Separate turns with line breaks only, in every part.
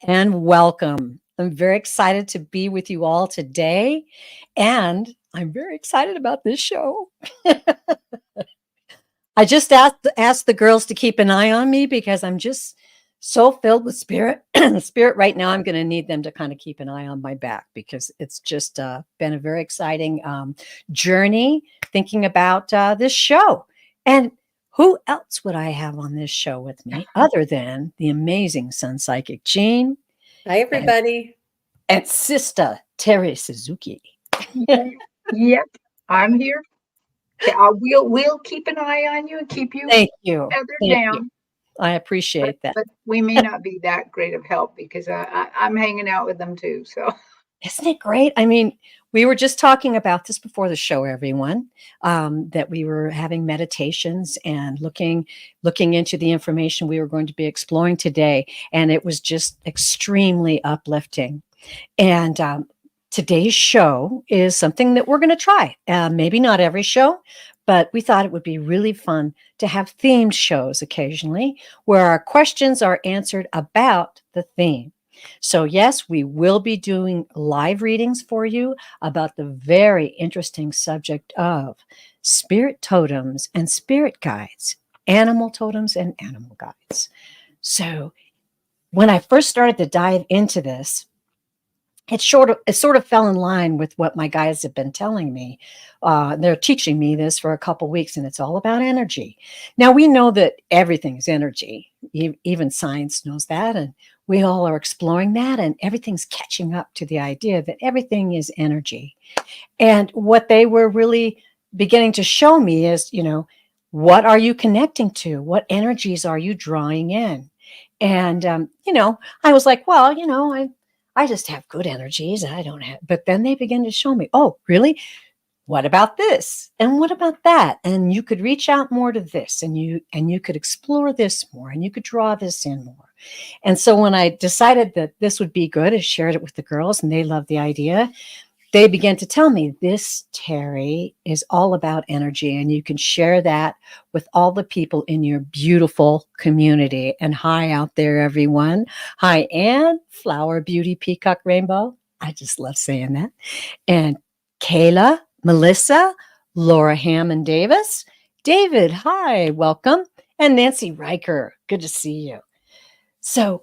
and welcome. I'm very excited to be with you all today, and I'm very excited about this show. I just asked the girls to keep an eye on me because I'm just so filled with spirit. Spirit right now. I'm going to need them to kind of keep an eye on my back because it's just been a very exciting journey thinking about this show. And who else would I have on this show with me other than the amazing SunPsychic Jean?
Hi, everybody.
And sister Terri Suzuki.
Yep, I'm here. We'll keep an eye on you and keep you
Thank you.
feathered
Thank
down.
you. I appreciate that.
But we may not be that great of help because I'm hanging out with them too. So
Isn't it great? I mean, we were just talking about this before the show, everyone, that we were having meditations and looking into the information we were going to be exploring today. And it was just extremely uplifting. And today's show is something that we're going to try. Maybe not every show, but we thought it would be really fun to have themed shows occasionally where our questions are answered about the theme. So yes, we will be doing live readings for you about the very interesting subject of spirit totems and spirit guides, animal totems and animal guides. So when I first started to dive into this, it sort of fell in line with what my guides have been telling me. They're teaching me this for a couple weeks, and it's all about energy. Now, we know that everything's energy. Even science knows that, and we all are exploring that, and everything's catching up to the idea that everything is energy. And what they were really beginning to show me is, what are you connecting to? What energies are you drawing in? And, I was like, well, I just have good energies. I don't have, but then they begin to show me, oh, really? What about this? And what about that? And you could reach out more to this and you could explore this more and you could draw this in more. And so when I decided that this would be good, I shared it with the girls and they loved the idea. They began to tell me this, Terri, is all about energy and you can share that with all the people in your beautiful community. And hi out there, everyone. Hi, Anne, Flower Beauty Peacock Rainbow. I just love saying that. And Kayla, Melissa, Laura Hammond Davis, David, hi, welcome. And Nancy Riker, good to see you. So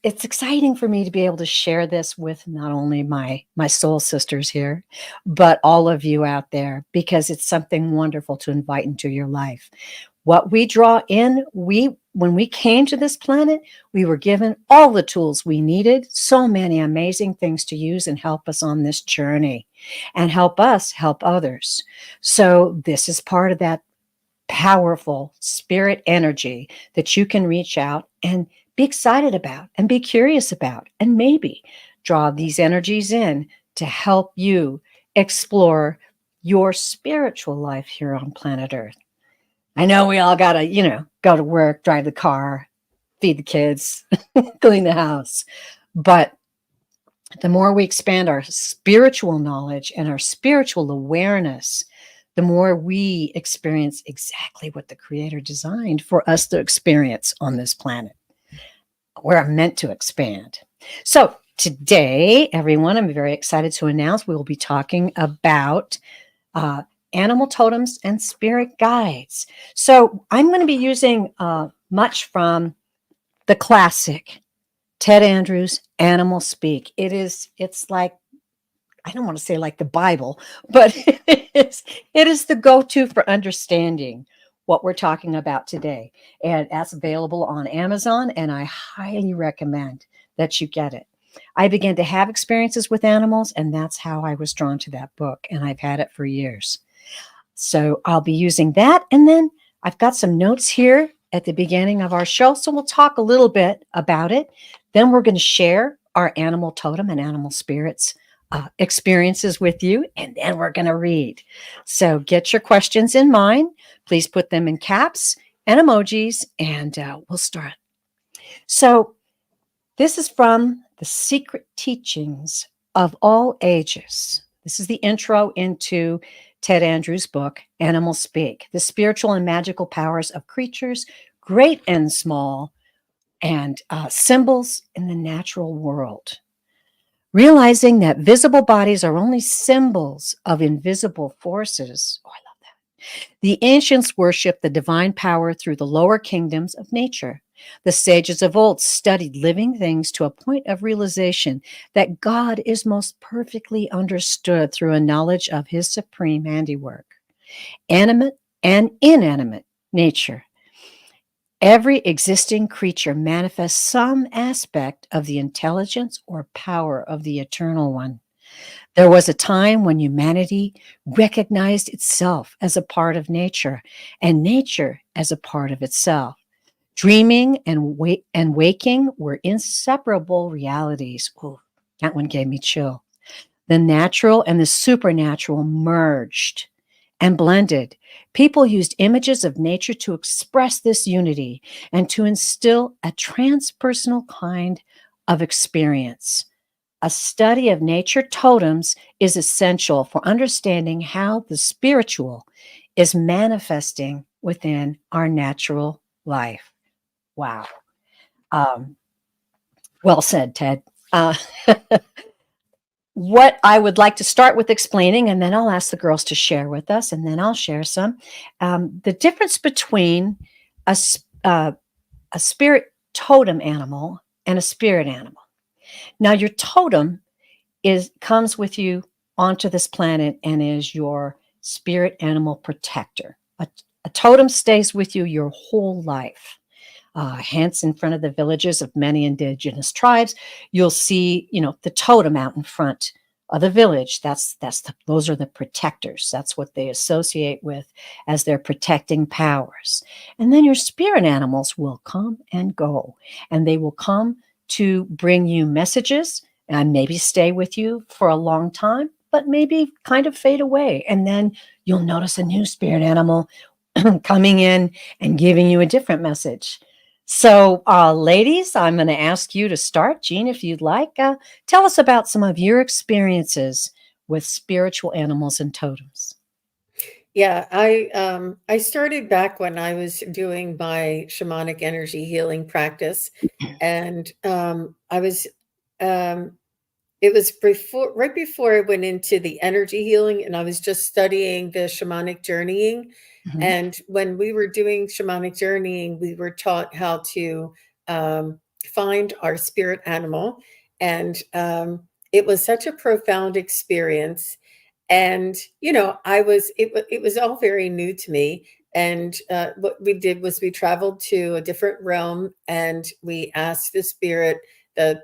it's exciting for me to be able to share this with not only my soul sisters here, but all of you out there, because it's something wonderful to invite into your life. What we draw in, when we came to this planet, we were given all the tools we needed, so many amazing things to use and help us on this journey and help us help others. So this is part of that powerful spirit energy that you can reach out and be excited about and be curious about and maybe draw these energies in to help you explore your spiritual life here on planet Earth. I know we all got to, go to work, drive the car, feed the kids, clean the house. But the more we expand our spiritual knowledge and our spiritual awareness, the more we experience exactly what the Creator designed for us to experience on this planet. We're meant to expand. So today, everyone, I'm very excited to announce we will be talking about animal totems and spirit guides. So I'm going to be using much from the classic Ted Andrews Animal Speak. It's like, I don't want to say like the Bible, but it is the go-to for understanding what we're talking about today. And that's available on Amazon, and I highly recommend that you get it. I began to have experiences with animals, and that's how I was drawn to that book, and I've had it for years. So I'll be using that, and then I've got some notes here at the beginning of our show, so we'll talk a little bit about it. Then we're going to share our animal totem and animal spirits experiences with you, and then we're going to read. So get your questions in mind. Please put them in caps and emojis, and we'll start. So this is from The Secret Teachings of All Ages. This is the intro into Ted Andrews' book, Animal Speak, the spiritual and magical powers of creatures, great and small, and symbols in the natural world. Realizing that visible bodies are only symbols of invisible forces. Oh, I love that. The ancients worshiped the divine power through the lower kingdoms of nature. The sages of old studied living things to a point of realization that God is most perfectly understood through a knowledge of his supreme handiwork. Animate and inanimate nature. Every existing creature manifests some aspect of the intelligence or power of the Eternal One. There was a time when humanity recognized itself as a part of nature and nature as a part of itself. Dreaming and waking were inseparable realities. Ooh, that one gave me chill. The natural and the supernatural merged and blended. People used images of nature to express this unity and to instill a transpersonal kind of experience. A study of nature totems is essential for understanding how the spiritual is manifesting within our natural life. Wow. Um, well said, Ted. Uh, what I would like to start with explaining, and then I'll ask the girls to share with us, and then I'll share some. The difference between a, a spirit totem animal and a spirit animal. Now, your totem comes with you onto this planet and is your spirit animal protector. A totem stays with you your whole life. Hence, in front of the villages of many indigenous tribes, you'll see, the totem out in front of the village. Those are the protectors. That's what they associate with as their protecting powers. And then your spirit animals will come and go, and they will come to bring you messages and maybe stay with you for a long time, but maybe kind of fade away. And then you'll notice a new spirit animal coming in and giving you a different message. So, ladies, I'm going to ask you to start. Jean, if you'd like, tell us about some of your experiences with spiritual animals and totems.
Yeah, I started back when I was doing my shamanic energy healing practice, and I was um, it was before right before I went into the energy healing, and I was just studying the shamanic journeying.
Mhm.
And when we were doing shamanic journeying, we were taught how to find our spirit animal, and it was such a profound experience. And it was all very new to me. And what we did was we traveled to a different realm, and we asked the spirit, the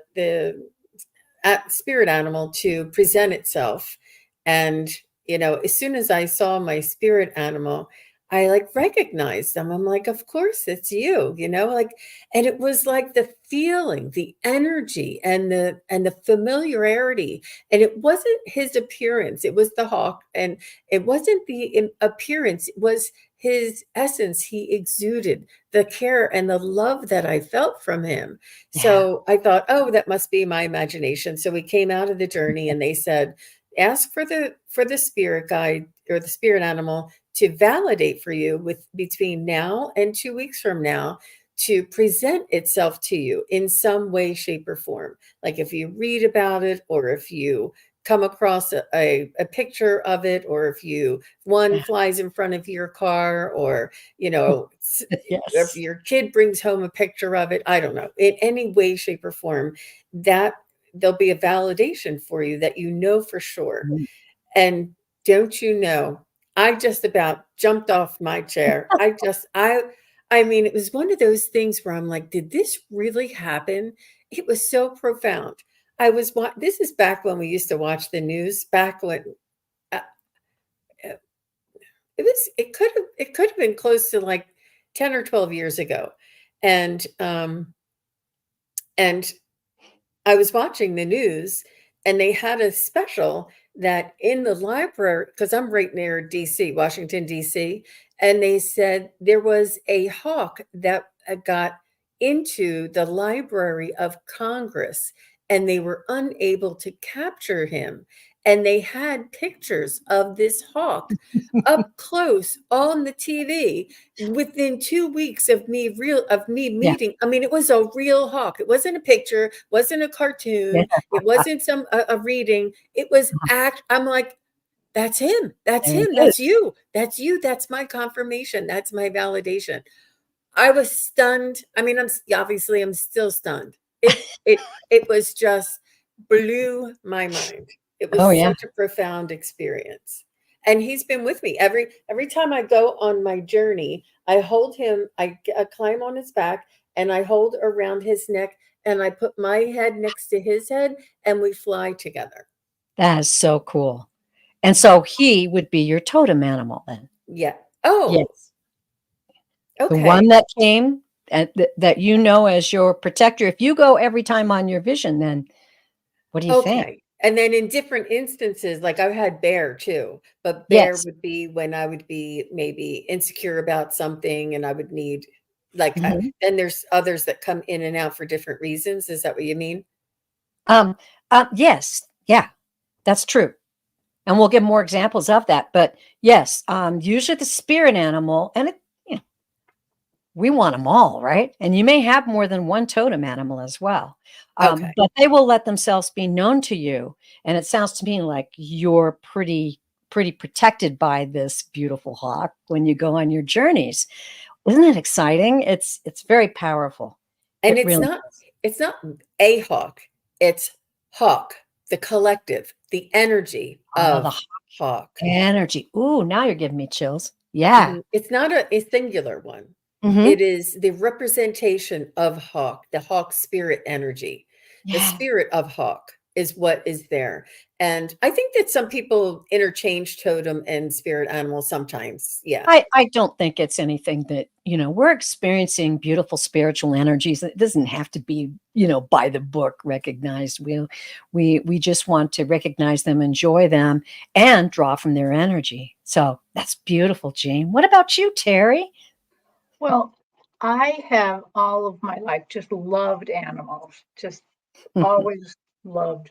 spirit animal, to present itself. And as soon as I saw my spirit animal, I like recognized them. I'm like, of course it's you, like. And it was like the feeling, the energy, and the familiarity. And it wasn't his appearance, it was the hawk. And it wasn't the appearance, it was his essence. He exuded the care and the love that I felt from him.
Yeah.
So I thought, oh, that must be my imagination. So we came out of the journey, and they said, ask for the spirit guide or the spirit animal to validate for you with between now and 2 weeks from now, to present itself to you in some way, shape, or form. Like if you read about it, or if you come across a picture of it, or if one flies in front of your car, or if
Yes.
your kid brings home a picture of it, I don't know, in any way, shape, or form, that there'll be a validation for you that for sure.
Mm.
And don't you know, I just about jumped off my chair. I mean, it was one of those things where I'm like, did this really happen? It was so profound. This is back when we used to watch the news, back when uh, uh, it could have been close to like 10 or 12 years ago. And um and I was watching the news, and they had a special that in the library, because I'm right near DC, Washington, DC, and they said there was a hawk that got into the Library of Congress, and they were unable to capture him. and they had pictures of this hawk up close on the TV within 2 weeks of me
Yeah.
meeting. I mean, it was a real hawk. It wasn't a picture, wasn't a
Yeah.
cartoon, it wasn't some a reading. It was I'm like, that's him. That's
There it
him.
is.
That's you. That's you. That's my confirmation. That's my validation. I was stunned. I mean, obviously I'm still stunned. It was just blew my mind. It
Oh,
was
yeah.
such a profound experience. And he's been with me every time I go on my journey. I hold him, I climb on his back and I hold around his neck and I put my head next to his head and we fly together.
That is so cool. And so he would be your totem animal then?
Yeah. Oh,
Yes. The one
okay.
that came and that you know as your protector. If you go every time on your vision, then what do you think?
Okay. And then in different instances, like I've had bear too, but bear
Yes.
would be when I would be maybe insecure about something and I would need like
Mhm.
then there's others that come in and out for different reasons. Is that what you mean?
Um, yes. Yeah, that's true. And we'll give more examples of that. But yes, usually the spirit animal, and you know, we want them all, right? And you may have more than one totem animal as well.
Okay.
But they will let themselves be known to you. And it sounds to me like you're pretty protected by this beautiful hawk when you go on your journeys. Isn't it exciting? It's very powerful.
And
It really is.
it's not a hawk, it's hawk, the collective, the energy
Oh, the
of hawk.
energy. Ooh, now you're giving me chills. Yeah.
Mhm. It's not a singular one.
Hmm.
It is the representation of hawk, the hawk spirit energy. The
Yeah.
spirit of hawk is what is there. And I think that some people interchange totem and spirit animal sometimes. Yeah.
I don't think it's anything that, we're experiencing beautiful spiritual energies. It doesn't have to be, by the book recognized. We just want to recognize them, enjoy them, and draw from their energy. So that's beautiful, Jean. What about you, Terry?
Well, I have all of my life just loved animals, just always loved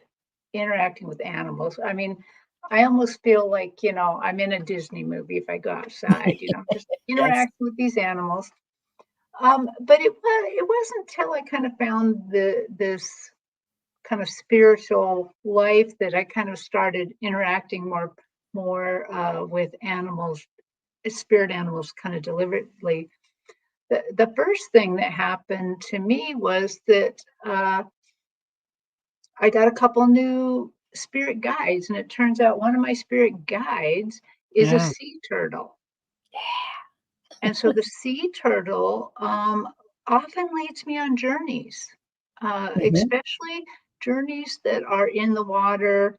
interacting with animals. I mean, I almost feel like, I'm in a Disney movie if I go outside, just
Yes.
interacting with these animals. But it wasn't until I kind of found this kind of spiritual life that I kind of started interacting more with animals, spirit animals, kind of deliberately. The first thing that happened to me was that I got a couple new spirit guides, and it turns out one of my spirit guides is a
Yeah.
sea turtle. And so the sea turtle often leads me on journeys,
Mhm.
especially journeys that are in the water.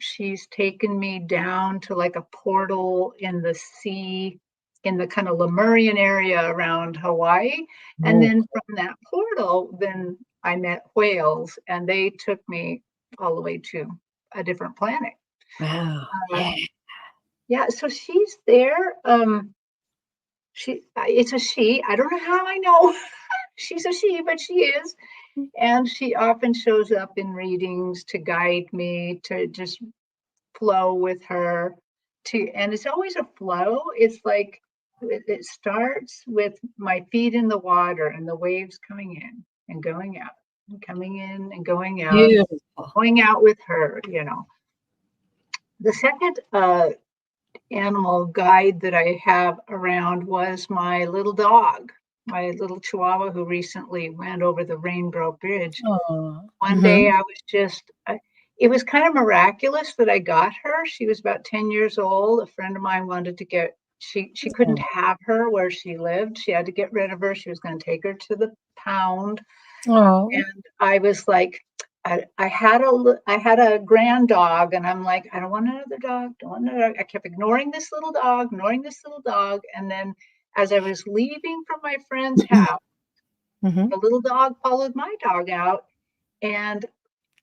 She's taken me down to like a portal in the sea in the kind of Lemurian area around Hawaii. And
Oh,
then from that portal, then I met whales and they took me all the way to a different planet.
wow. Yeah.
Um, yeah, so she's there. It's a she. I don't know how I know she's a she, but she is. And she often shows up in readings to guide me, to just flow with her. And it's always a flow. It's like it starts with my feet in the water and the waves coming in and going out, and coming in and
Beautiful.
going out with her. The second animal guide that I have around was my little dog, my little Chihuahua who recently went over the Rainbow Bridge.
Oh.
One day
Mhm.
I was it was kind of miraculous that I got her. She was about 10 years old. A friend of mine wanted to she couldn't
Oh.
have her where she lived. She had to get rid of her. She was going to take her to the pound.
Oh.
And I was like, I had a grand dog, and I'm like, I don't want another dog. Don't want another dog. I kept ignoring this little dog, ignoring this little dog. And then as I was leaving from my friend's
Mhm.
house,
Mhm.
the little dog followed my dog out, and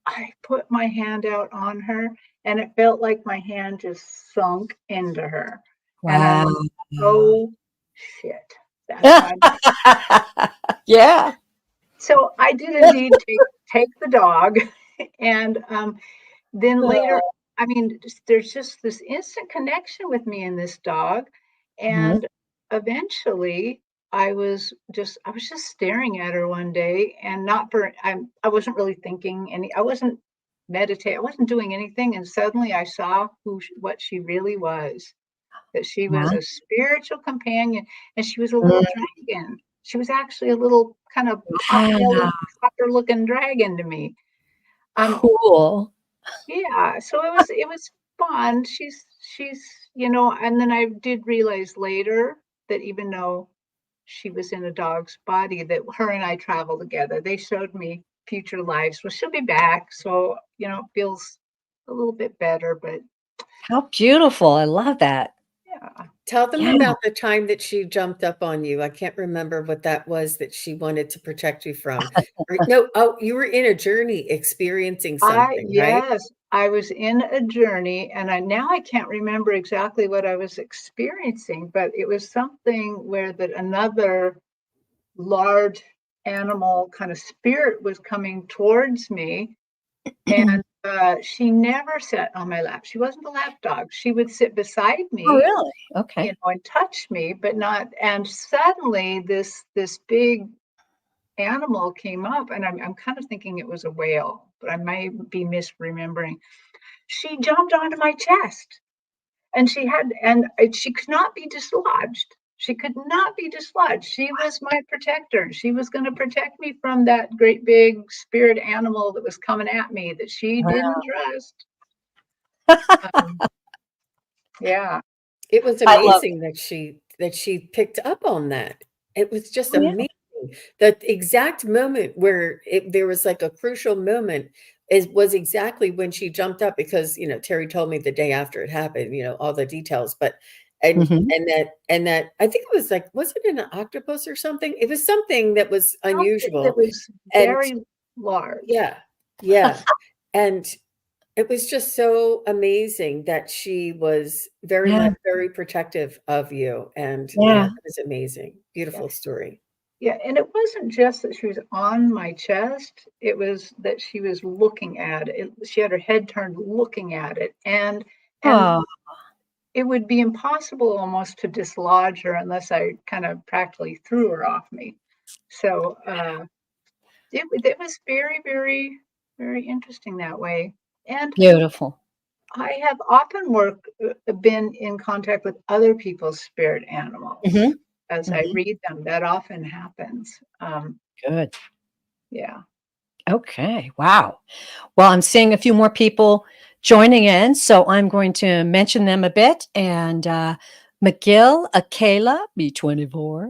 I put my hand out on her, and it felt like my hand just sunk into her. And I'm
Wow.
like, oh shit, that's my dog.
Yeah.
So I did indeed take the dog, and then later,
Oh.
I mean, there's just this instant connection with me and this dog.
Mhm.
And eventually I was just staring at her one day and not for I wasn't really thinking I wasn't meditating, I wasn't doing anything. And suddenly I saw what she really was, that she was
Yeah.
a spiritual companion and she was a little
Mm.
dragon. She was actually a little kind of
Wow.
pot-bellied, copper-looking dragon to me. Um,
Cool.
yeah, so it was fun. She's, and then I did realize later that even though she was in a dog's body, that her and I travel together. They showed me future lives. Well, she'll be back, so it feels a little bit better, but
How beautiful. I love that.
yeah.
Tell them
Yeah.
about the time that she jumped up on you. I can't remember what that was that she wanted to protect you from. Or no, oh, you were in a journey experiencing something, right?
Yes, I was in a journey and I can't remember exactly what I was experiencing, but it was something where that another large animal kind of spirit was coming towards me. And she never sat on my lap. She wasn't a lap dog. She would sit beside
Oh,
me,
really? Okay.
and touch me, but not. And suddenly, this big animal came up, and I'm kind of thinking it was a whale, but I might be misremembering. She jumped onto my chest, and she could not be dislodged. She could not be dislodged. She was my protector. She was going to protect me from that great big spirit animal that was coming at me that she didn't
Wow.
trust. Um, yeah.
It was
I love
amazing that she picked up on that. It was just
Oh, yeah.
amazing. That exact moment where there was like a crucial moment was exactly when she jumped up because, Terry told me the day after it happened, all the details, but and
Mhm.
and that I think it was like, was it an octopus or something? It was something that was
Something that
unusual.
was
And
very large.
yeah, yeah. And it was just so amazing that she was
Yeah.
very protective of you, and yeah,
Yeah.
it was amazing.
Yeah.
Beautiful story.
Yeah, and it wasn't just that she was on my chest, it was that she was looking at it. She had her head turned looking at it, and
Oh,
it would be impossible almost to dislodge her unless I kind of practically threw her off me. So, it was very, very, very interesting that way. And
beautiful.
I have often been in contact with other people's spirit animals.
Mhm.
As I
Mhm.
read them, that often happens.
Good.
Yeah.
Okay. Wow. Well, I'm seeing a few more people joining in, so I'm going to mention them a bit. And McGill, Akela, B24.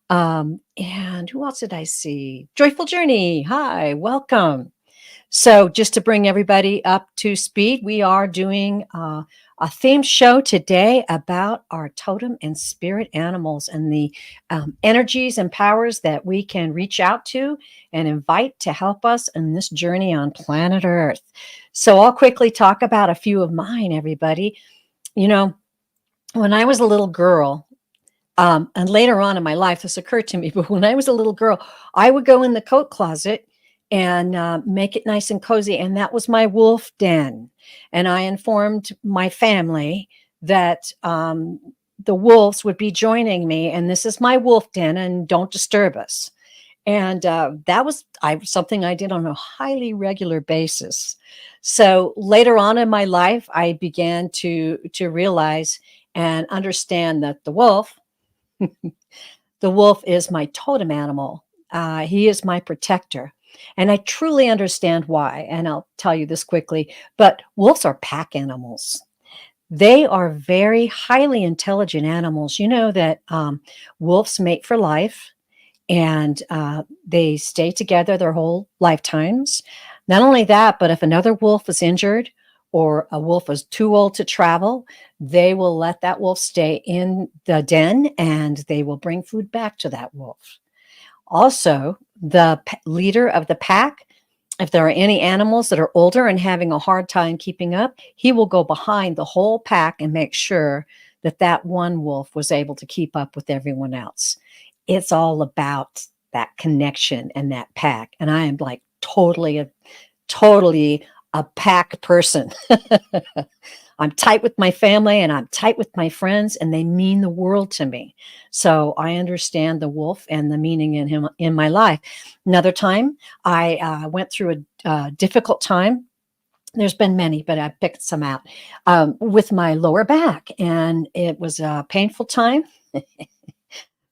And who else did I see? Joyful Journey. Hi, welcome. So, just to bring everybody up to speed, we are doing a theme show today about our totem and spirit animals and the energies and powers that we can reach out to and invite to help us in this journey on planet Earth. So, I'll quickly talk about a few of mine, everybody. You know, when I was a little girl, and later on in my life, this occurred to me, but when I was a little girl, I would go in the coat closet and make it nice and cozy. And that was my wolf den. And I informed my family that the wolves would be joining me. And this is my wolf den, and don't disturb us. And that was something I did on a highly regular basis. So later on in my life, I began to realize and understand that the wolf is my totem animal. He is my protector. And I truly understand why. And I'll tell you this quickly. But wolves are pack animals. They are very highly intelligent animals. You know that wolves mate for life and they stay together their whole lifetimes. Not only that, but if another wolf is injured or a wolf is too old to travel, they will let that wolf stay in the den and they will bring food back to that wolf. Also, the leader of the pack, if there are any animals that are older and having a hard time keeping up, he will go behind the whole pack and make sure that that one wolf was able to keep up with everyone else. It's all about that connection and that pack. And I am like totally a pack person. I'm tight with my family and I'm tight with my friends, and they mean the world to me. So I understand the wolf and the meaning in him in my life. Another time, I went through a difficult time. There's been many, but I picked some out with my lower back, and it was a painful time.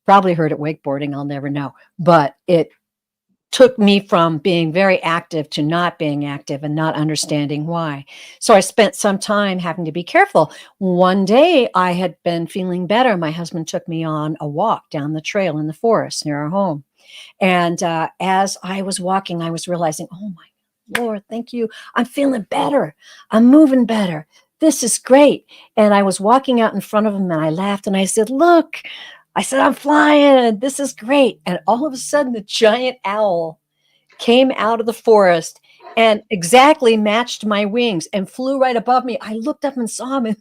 Probably heard it wakeboarding. I'll never know, but it took me from being very active to not being active and not understanding why. So I spent some time having to be careful. One day I had been feeling better. My husband took me on a walk down the trail in the forest near our home. And as I was walking, I was realizing, oh my Lord, thank you. I'm feeling better. I'm moving better. This is great. And I was walking out in front of him and I laughed and I said, look, I said, I'm flying. This is great. And all of a sudden, the giant owl came out of the forest and exactly matched my wings and flew right above me. I looked up and saw him. And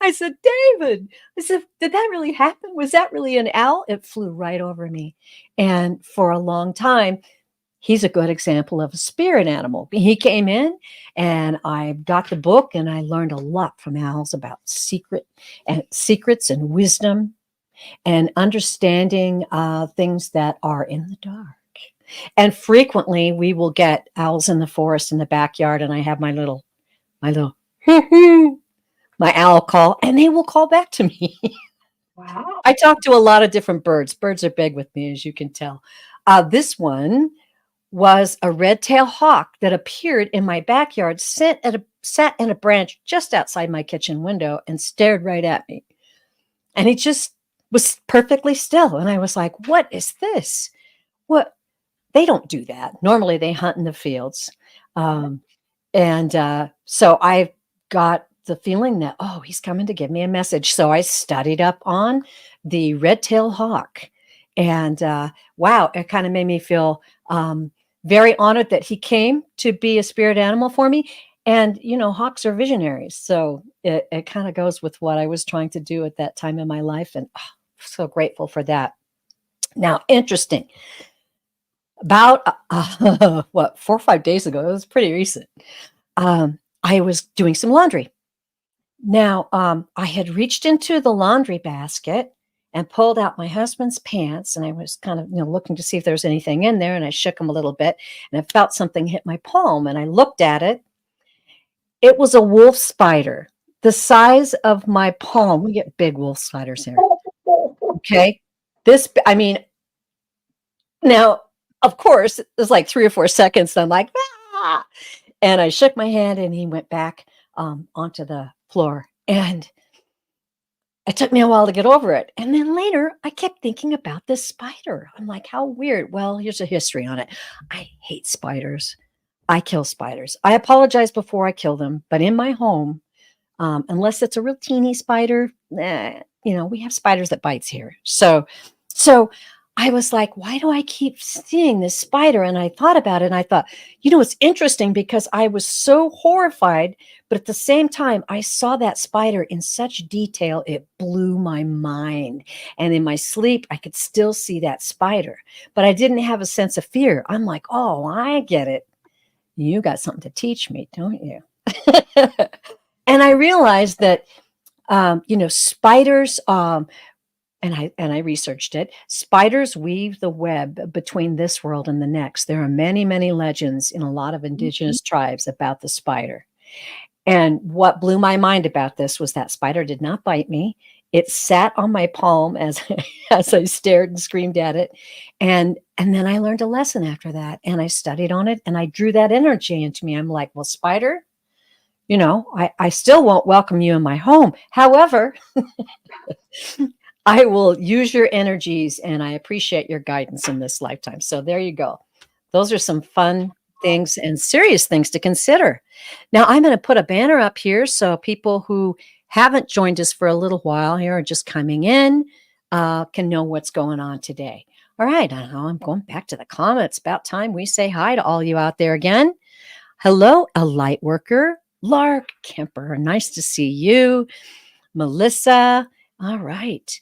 I said, David, I said, did that really happen? Was that really an owl? It flew right over me. And for a long time, he's a good example of a spirit animal. He came in and I got the book and I learned a lot from owls about secrets and wisdom and understanding things that are in the dark. And frequently we will get owls in the forest in the backyard, and I have my little my owl call, and they will call back to me.
Wow.
I talk to a lot of different birds. Birds are big with me, as you can tell. This one was a red-tailed hawk that appeared in my backyard, sat in a branch just outside my kitchen window and stared right at me. And he just was perfectly still. And I was like, what is this? What? They don't do that. Normally they hunt in the fields. So I got the feeling that, oh, he's coming to give me a message. So I studied up on the red-tailed hawk. And wow, it kind of made me feel very honored that he came to be a spirit animal for me. And, you know, hawks are visionaries. So it kind of goes with what I was trying to do at that time in my life. And so grateful for that. Now, interesting. About, 4 or 5 days ago, it was pretty recent. I was doing some laundry. Now, I had reached into the laundry basket and pulled out my husband's pants, and I was kind of, looking to see if there was anything in there, and I shook him a little bit, and I felt something hit my palm, and I looked at it. It was a wolf spider, the size of my palm. We get big wolf spiders here. Okay. Now, of course, it was like 3 or 4 seconds, and I'm like, ah! And I shook my hand, and he went back onto the floor, and it took me a while to get over it. And then later, I kept thinking about this spider. I'm like, how weird. Well, here's a history on it. I hate spiders. I kill spiders. I apologize before I kill them, but in my home, unless it's a real teeny spider, we have spiders that bites here. So I was like, why do I keep seeing this spider? And I thought about it, and I thought, it's interesting because I was so horrified, but at the same time, I saw that spider in such detail, it blew my mind. And in my sleep, I could still see that spider, but I didn't have a sense of fear. I'm like, oh, I get it. You got something to teach me, don't you? And I realized that, spiders, and I researched it. Spiders weave the web between this world and the next. There are many, many legends in a lot of indigenous tribes about the spider. And what blew my mind about this was that spider did not bite me. It sat on my palm as I stared and screamed at it. And then I learned a lesson after that, and I studied on it, and I drew that energy into me. I'm like, well, spider, I still won't welcome you in my home. However, I will use your energies, and I appreciate your guidance in this lifetime. So there you go. Those are some fun things and serious things to consider. Now, I'm going to put a banner up here so people who haven't joined us for a little while here or just coming in can know what's going on today. All right. I'm going back to the comments. About time we say hi to all you out there again. Hello, a light worker, Lark Kemper. Nice to see you. Melissa. All right.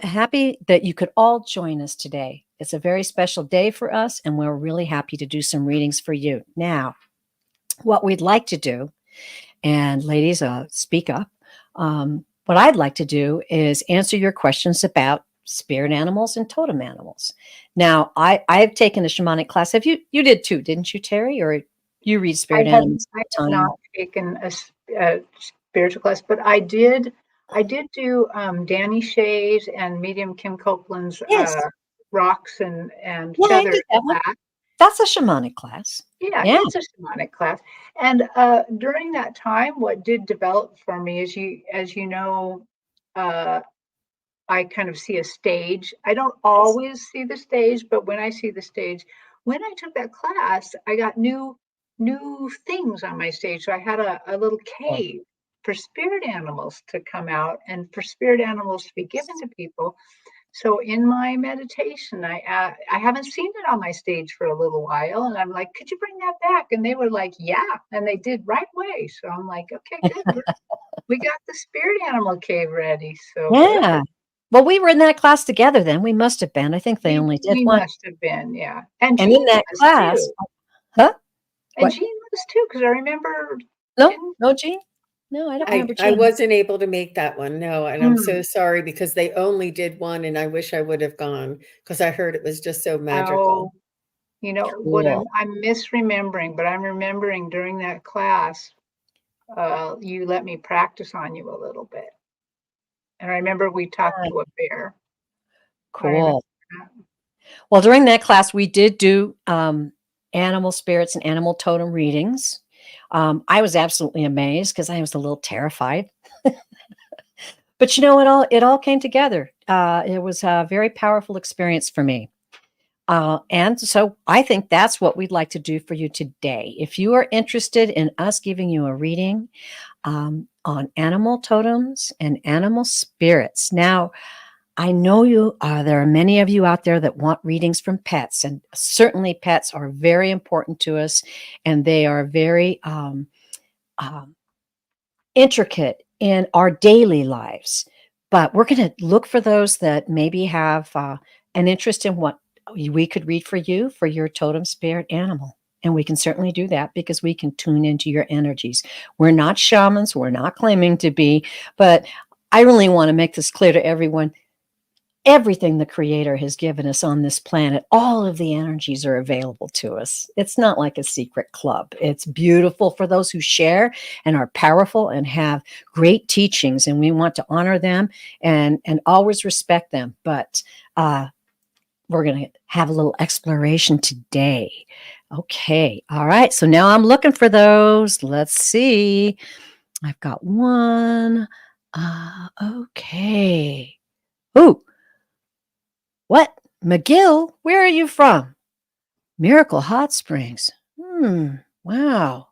Happy that you could all join us today. It's a very special day for us, and we're really happy to do some readings for you. Now, what we'd like to do, and ladies, speak up. What I'd like to do is answer your questions about spirit animals and totem animals. Now, I've taken a shamanic class. Have you did too, didn't you, Terry? Or you read spirit animals
I
all the
have
time?
not taken a spiritual class, but I did do Danny Shay's and Medium Kim Copeland's
Yes.
rocks and
Yeah, I
feathers
did that one.
class.
That's a shamanic class.
Yeah,
Yeah.
it's a shamanic class. And during that time, what did develop for me is as you know, I kind of see a stage. I don't always see the stage, but when I see the stage, when I took that class, I got new things on my stage. So I had a little
Oh,
cave for spirit animals to come out and for spirit animals to be given to people. So in my meditation, I haven't seen it on my stage for a little while, and I'm like, could you bring that back? And they were like, yeah, and they did right away. So I'm like, okay, good. We got the spirit animal cave ready. So good.
yeah. Well, we were in that class together then. We must have been. I think they only did
We
one.
must have been, yeah. And
And in
Jean
that
was
class,
too.
huh?
And
What?
Jean was too, because I remember
No,
didn't
no, Jean. No, I don't remember
I
Jean.
wasn't able to make that one, no, and I'm so
mm,
sorry because they only did one, and I wish I would have gone because I heard it was just so magical.
oh, you know what
Cool.
I'm misremembering, but I'm remembering during that class, you let me practice on you a little bit. And I remember we talked
Right.
to a bear. I remember
Cool.
that.
Well, during that class, we did do animal spirits and animal totem readings. I was absolutely amazed because I was a little terrified. But you know, it all came together. It was a very powerful experience for me. And so I think that's what we'd like to do for you today. If you are interested in us giving you a reading on animal totems and animal spirits. Now, I know there are many of you out there that want readings from pets, and certainly pets are very important to us, and they are very um, intricate in our daily lives. But we're going to look for those that maybe have an interest in what we could read for you for your totem spirit animal. And we can certainly do that because we can tune into your energies. We're not shamans, we're not claiming to be, but I really want to make this clear to everyone. Everything the creator has given us on this planet, all of the energies are available to us. It's not like a secret club. It's beautiful for those who share and are powerful and have great teachings, and we want to honor them and always respect them. But we're going to have a little exploration today. Okay. All right. So now I'm looking for those. Let's see. I've got one. Okay. Ooh, what? McGill? Where are you from? Miracle Hot Springs. Wow.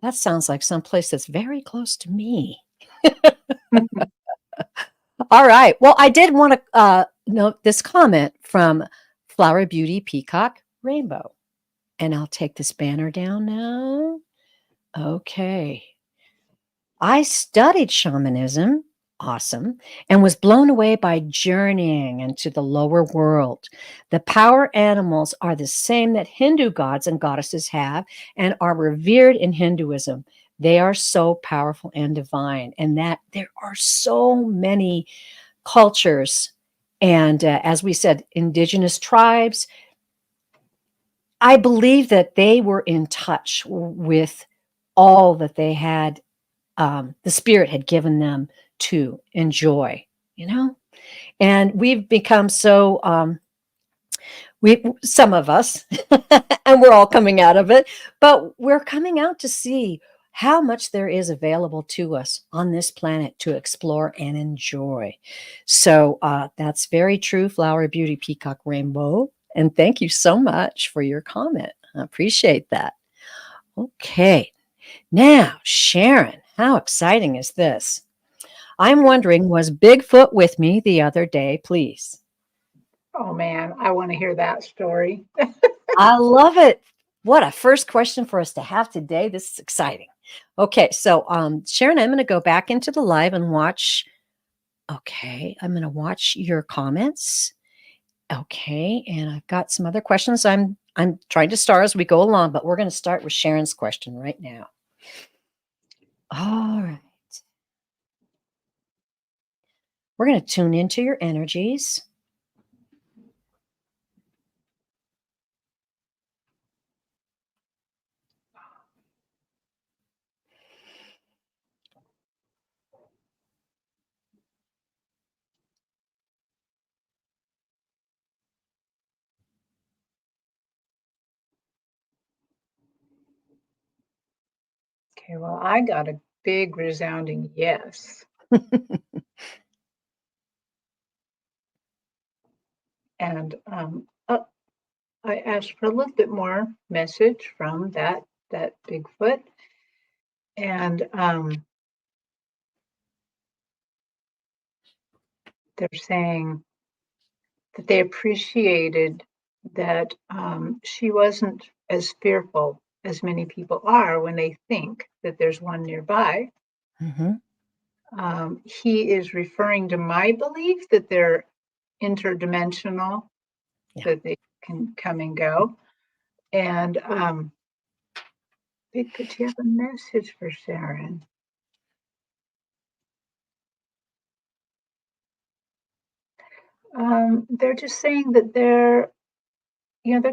That sounds like someplace that's very close to me. All right. Well, I did want to note this comment from Flower Beauty Peacock Rainbow. And I'll take this banner down now. Okay. I studied shamanism, awesome, and was blown away by journeying into the lower world. The power animals are the same that Hindu gods and goddesses have and are revered in Hinduism. They are so powerful and divine, and that there are so many cultures and, as we said, indigenous tribes. I believe that they were in touch with all that they had the spirit had given them to enjoy, you know? And we've become so, some of us, and we're all coming out of it, but we're coming out to see how much there is available to us on this planet to explore and enjoy. So that's very true, Flower Beauty Peacock Rainbow. And thank you so much for your comment. I appreciate that. Okay. Now, Sharon, how exciting is this? I'm wondering, was Bigfoot with me the other day, please?
Oh man, I want to hear that story.
I love it. What a first question for us to have today. This is exciting. Okay, so Sharon, I'm going to go back into the live and watch. Okay, I'm going to watch your comments. Okay, and I've got some other questions. I'm trying to start as we go along, but we're going to start with Sharon's question right now. All right. We're going to tune into your energies.
Okay, well, I got a big resounding yes. And I asked for a little bit more message from that Bigfoot. And they're saying that they appreciated that she wasn't as fearful as many people are when they think that there's one nearby.
Mm-hmm.
He is referring to my belief that they're interdimensional, that they can come and go. And Bigfoot, you have a message for Sharon. They're just saying that they're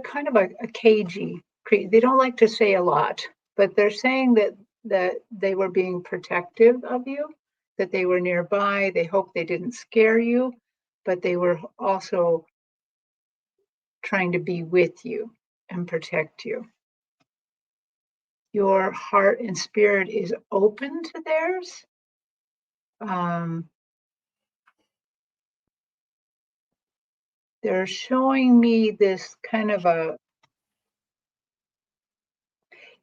kind of a cagey creature. They don't like to say a lot, but they're saying that they were being protective of you, that they were nearby. They hope they didn't scare you, but they were also trying to be with you and protect you. Your heart and spirit is open to theirs. They're showing me this kind of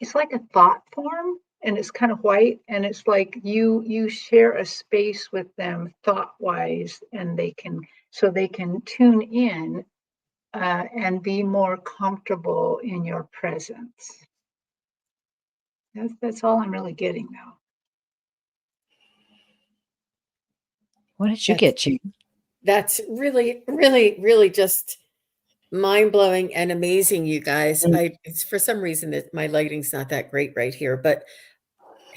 it's like a thought form, and it's kind of white, and it's like you share a space with them thought wise, and they can tune in and be more comfortable in your presence. That's all I'm really getting now.
What did you get, Chief?
That's really, really, really just mind-blowing and amazing, you guys. It's for some reason that my lighting's not that great right here, but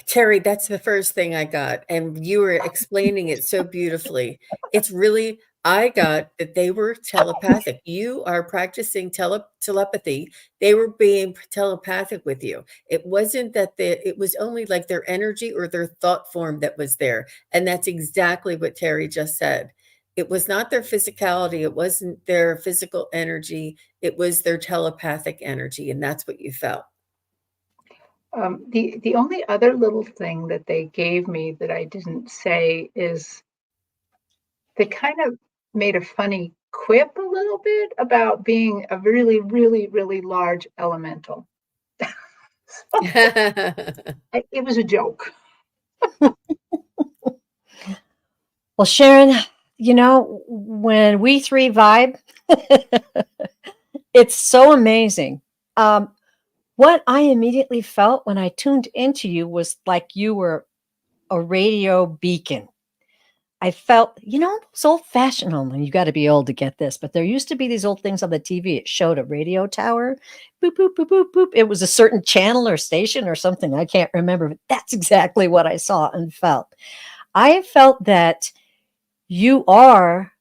Terry, that's the first thing I got, and you were explaining it so beautifully. It's really I got that they were telepathic. You are practicing telepathy. They were being telepathic with you. It wasn't that it was only like their energy or their thought form that was there. And that's exactly what Terry just said. It was not their physicality, it wasn't their physical energy, it was their telepathic energy, and that's what you felt.
The only other little thing that they gave me that I didn't say is they kind of made a funny quip a little bit about being a really, really, really large elemental. It was a joke.
Well, Sharon, when we three vibe, it's so amazing. What I immediately felt when I tuned into you was like you were a radio beacon. I felt, it's old fashioned. You got to be old to get this, but there used to be these old things on the TV. It showed a radio tower, boop, boop, boop, boop, boop. It was a certain channel or station or something. I can't remember, but that's exactly what I saw and felt. I felt that you are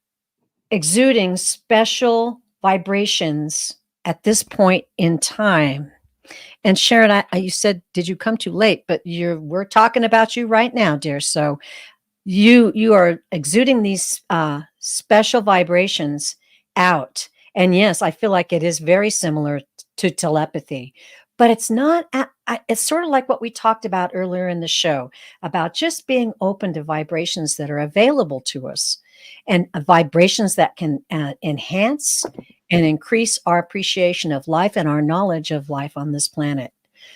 exuding special vibrations at this point in time. And Sharon, you said, did you come too late? But we're talking about you right now, dear. So you are exuding these special vibrations out. And yes, I feel like it is very similar to telepathy, but it's not, it's sort of like what we talked about earlier in the show about just being open to vibrations that are available to us and vibrations that can enhance and increase our appreciation of life and our knowledge of life on this planet.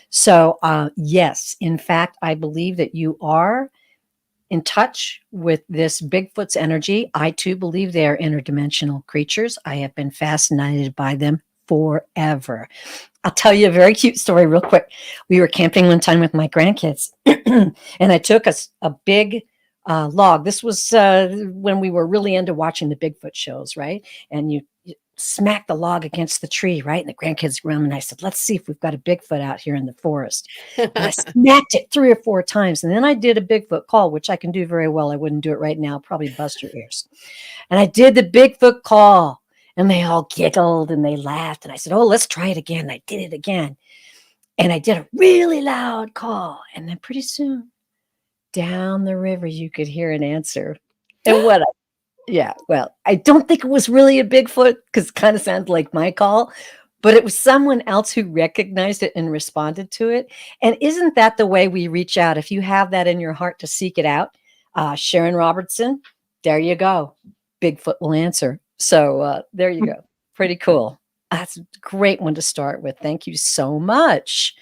So yes, in fact, I believe that you are in touch with this Bigfoot's energy. I too believe they are interdimensional creatures. I have been fascinated by them forever. I'll tell you a very cute story real quick. We were camping one time with my grandkids and I took a big log. This was when we were really into watching the Bigfoot shows, right? And smacked the log against the tree, right? And the grandkids room, and I said, let's see if we've got a Bigfoot out here in the forest. And I smacked it 3 or 4 times. And then I did a Bigfoot call, which I can do very well. I wouldn't do it right now, probably bust your ears. And I did the Bigfoot call, and they all giggled and they laughed. And I said, oh, let's try it again. I did it again. And I did a really loud call. And then pretty soon, down the river, you could hear an answer. And what yeah, well, I don't think it was really a Bigfoot because it kind of sounded like my call, but it was someone else who recognized it and responded to it. And isn't that the way we reach out? If you have that in your heart to seek it out, Sharon Robertson, there you go. Bigfoot will answer. So there you go. Pretty cool. That's a great one to start with. Thank you so much.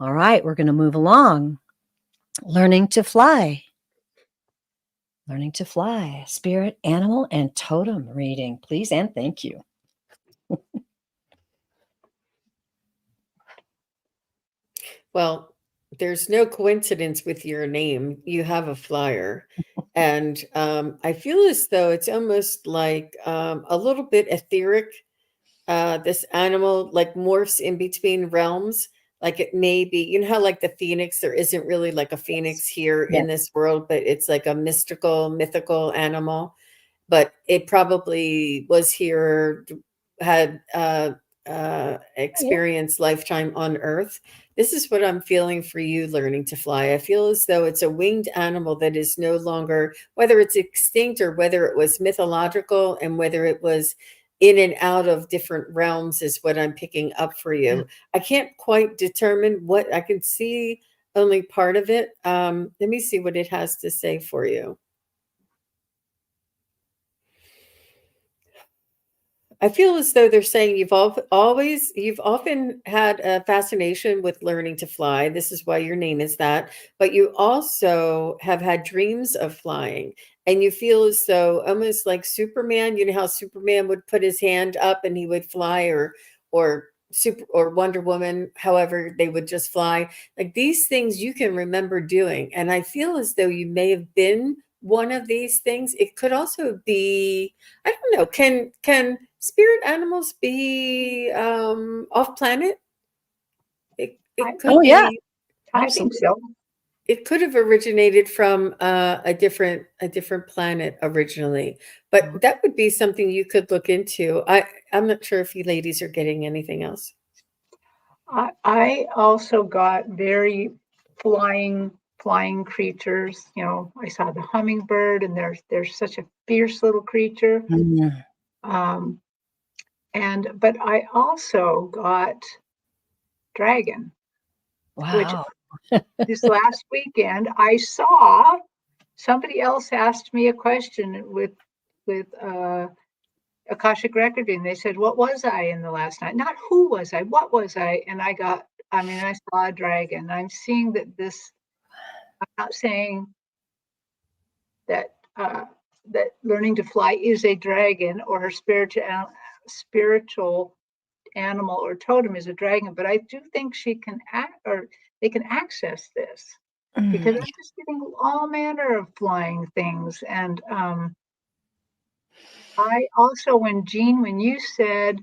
All right, we're going to move along. Learning to fly. Learning to fly, spirit, animal, and totem reading, please, and thank you.
Well, there's no coincidence with your name. You have a flyer. And I feel as though it's almost like a little bit etheric. This animal like morphs in between realms. Like it may be, you know how like the phoenix, there isn't really like a phoenix here in this world, but it's like a mythical animal. But it probably was here, had experienced lifetime on Earth. This is what I'm feeling for you learning to fly. I feel as though it's a winged animal that is no longer, whether it's extinct or whether it was mythological and whether it was in and out of different realms is what I'm picking up for you. I can't quite determine what I can see, only part of it. Let me see what it has to say for you. I feel as though they're saying you've often had a fascination with learning to fly. This is why your name is that. But you also have had dreams of flying, and you feel as though almost like Superman. You know how Superman would put his hand up and he would fly, or Wonder Woman. However, they would just fly. Like these things you can remember doing, and I feel as though you may have been one of these things. It could also be, I don't know, can spirit animals be off planet? It could be.
Yeah,
I think so.
It could have originated from a different planet originally, but that would be something you could look into. I'm not sure if you ladies are getting anything else.
I also got very flying creatures. You know, I saw the hummingbird, and there's such a fierce little creature. But I also got dragon.
wow.
Which this last weekend I saw somebody else asked me a question with Akashic recording. They said, what was I in the last night? Not who was I, what was I? And I saw a dragon. I'm seeing that I'm not saying that that learning to fly is a dragon or her spiritual animal or totem is a dragon, but I do think she can they can access this because I'm just getting all manner of flying things. And I also, when you said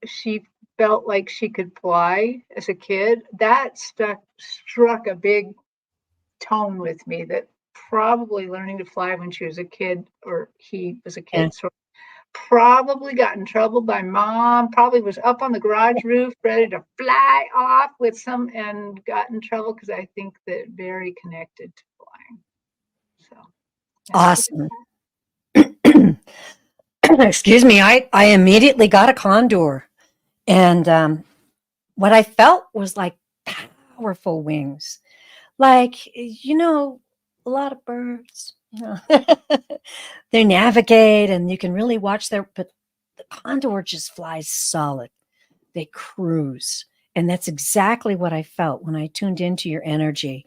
she felt like she could fly as a kid, that struck a big tone with me, that probably learning to fly when she was a kid, or he was a kid, so probably got in trouble by mom, probably was up on the garage roof ready to fly off with some and got in trouble, because I think that very connected to flying. So
Awesome. Excuse me. I immediately got a condor, and what I felt was like powerful wings, like, a lot of birds, they navigate and you can really watch but the condor just flies solid. They cruise. And that's exactly what I felt when I tuned into your energy.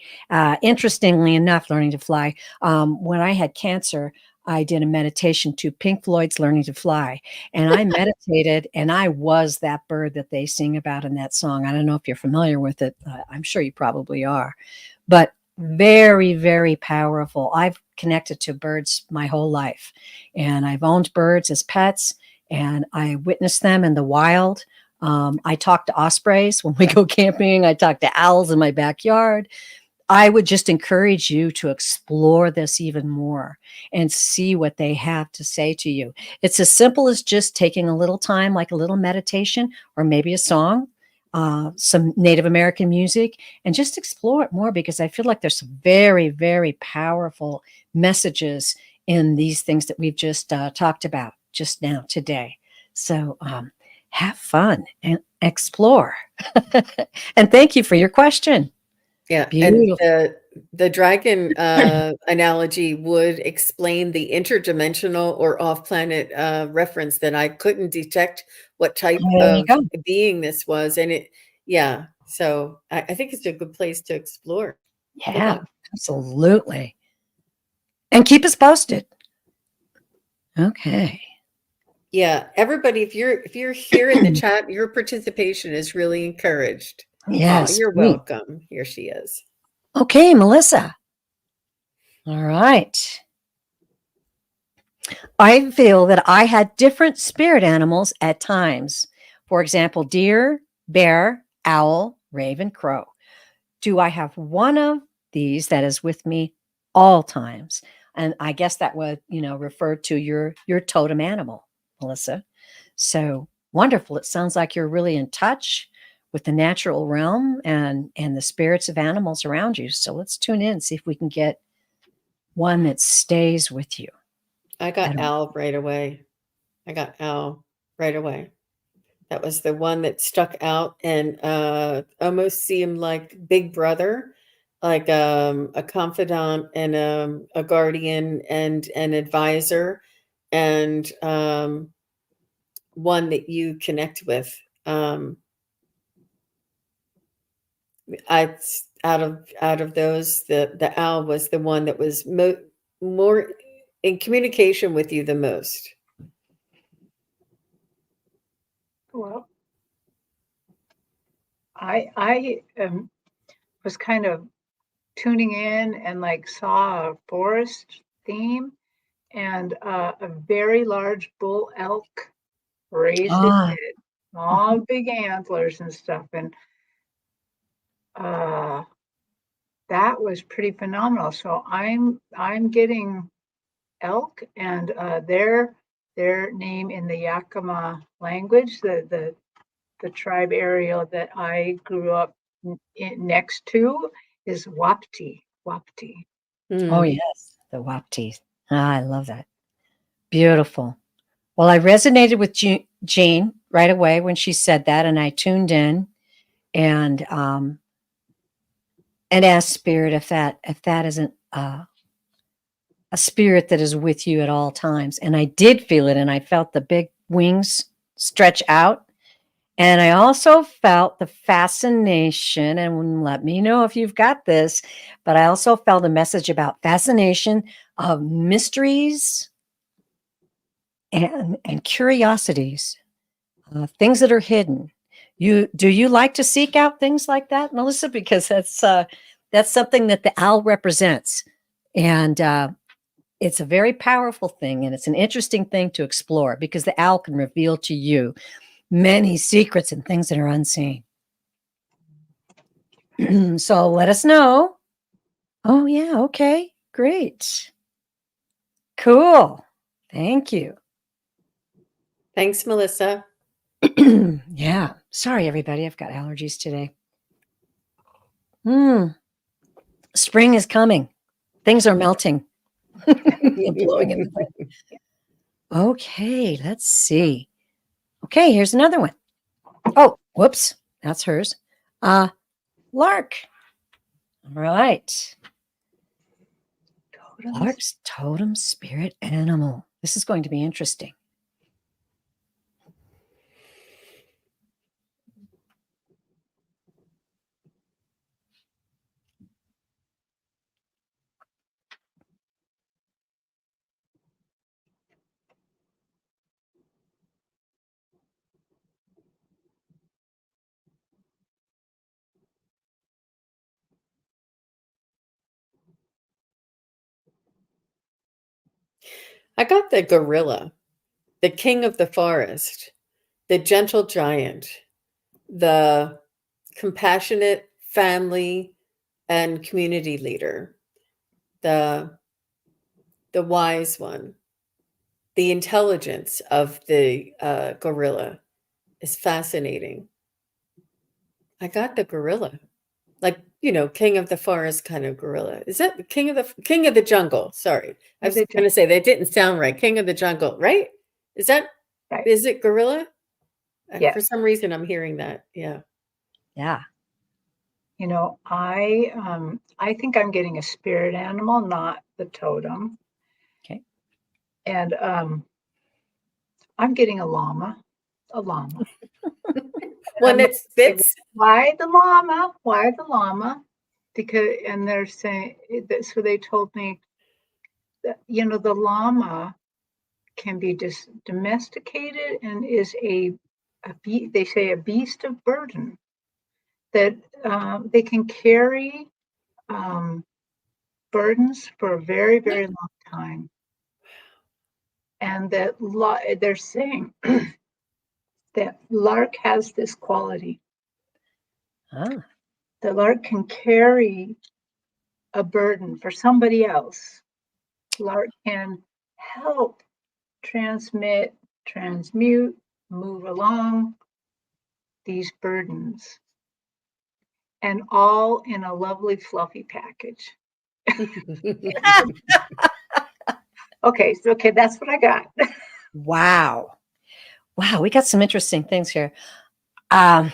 Interestingly enough, learning to fly, when I had cancer, I did a meditation to Pink Floyd's Learning to Fly. And I meditated, and I was that bird that they sing about in that song. I don't know if you're familiar with it. I'm sure you probably are. But very, very powerful. I've connected to birds my whole life, and I've owned birds as pets. and I witness them in the wild. I talk to ospreys when we go camping. I talk to owls in my backyard. I would just encourage you to explore this even more and see what they have to say to you. It's as simple as just taking a little time, like a little meditation or maybe a song, some Native American music, and just explore it more, because I feel like there's some very, very powerful messages in these things that we've just talked about just now today. So have fun and explore. And thank you for your question.
Yeah, and
Beautiful.
the dragon analogy would explain the interdimensional or off-planet reference that I couldn't detect what type
There you
of
go.
being this was, and yeah. So I think it's a good place to explore. Good
Yeah,
luck.
absolutely. And keep us posted. Okay.
Yeah, everybody, if you're here in the chat, your participation is really encouraged. Oh,
Yes,
you're
sweet.
welcome. Here she is.
Okay, Melissa. All right. I feel that I had different spirit animals at times. For example, deer, bear, owl, raven, crow. Do I have one of these that is with me all times? And I guess that would, refer to your totem animal, Melissa. So wonderful. It sounds like you're really in touch with the natural realm and the spirits of animals around you. So let's tune in and see if we can get one that stays with you.
I got Al right away. I got Al right away. That was the one that stuck out and almost seemed like Big Brother, like a confidant and a guardian and an advisor, and one that you connect with. I out of those, the owl was the one that was more in communication with you the most.
Well, I was kind of tuning in and like saw a forest theme and a very large bull elk raised its
Ah,
head, all big antlers and stuff, and that was pretty phenomenal. So I'm getting elk and their name in the Yakima language, the tribe area that I grew up next to is Wapti. Wapti.
oh,
Hmm.
yes. The Waptis. Ah, I love that. Beautiful. Well, I resonated with Jean right away when she said that, and I tuned in and asked Spirit if that isn't a spirit that is with you at all times. And I did feel it, and I felt the big wings stretch out. And I also felt the fascination, and let me know if you've got this, but I also felt a message about fascination of mysteries and curiosities, things that are hidden. Do you like to seek out things like that, Melissa? Because that's something that the owl represents, and it's a very powerful thing, and it's an interesting thing to explore because the owl can reveal to you many secrets and things that are unseen. So let us know. Oh, yeah. Okay. Great. Cool. Thank you.
Thanks, Melissa.
Yeah. Sorry, everybody. I've got allergies today. Spring is coming. Things are melting and blowing in the wind. Okay. Let's see. Okay. Here's another one. Oh, whoops. That's hers. Lark. All right.
Totems.
Lark's totem spirit animal. This is going to be interesting.
I got the gorilla. the king of the forest, the gentle giant, the compassionate family and community leader, the wise one, the intelligence of the gorilla is fascinating. I got the gorilla, like, king of the forest kind of gorilla. Is that king of the jungle? Sorry, I was going to say that didn't sound right. King of the jungle, right? Is
Right.
it gorilla?
Yes.
For some reason, I'm hearing that. Yeah.
Yeah.
I think I'm getting a spirit animal, not the totem.
Okay.
And I'm getting a llama. A llama.
One that spits.
Why the llama? Why the llama? And they're saying that, so they told me that, the llama can be domesticated and is they say a beast of burden, that they can carry burdens for a very, very long time. And that they're saying that lark has this quality.
Ah.
The lark can carry a burden for somebody else. Lark can help transmit, transmute, move along these burdens, and all in a lovely fluffy package. Okay, that's what I got.
Wow. We got some interesting things here. I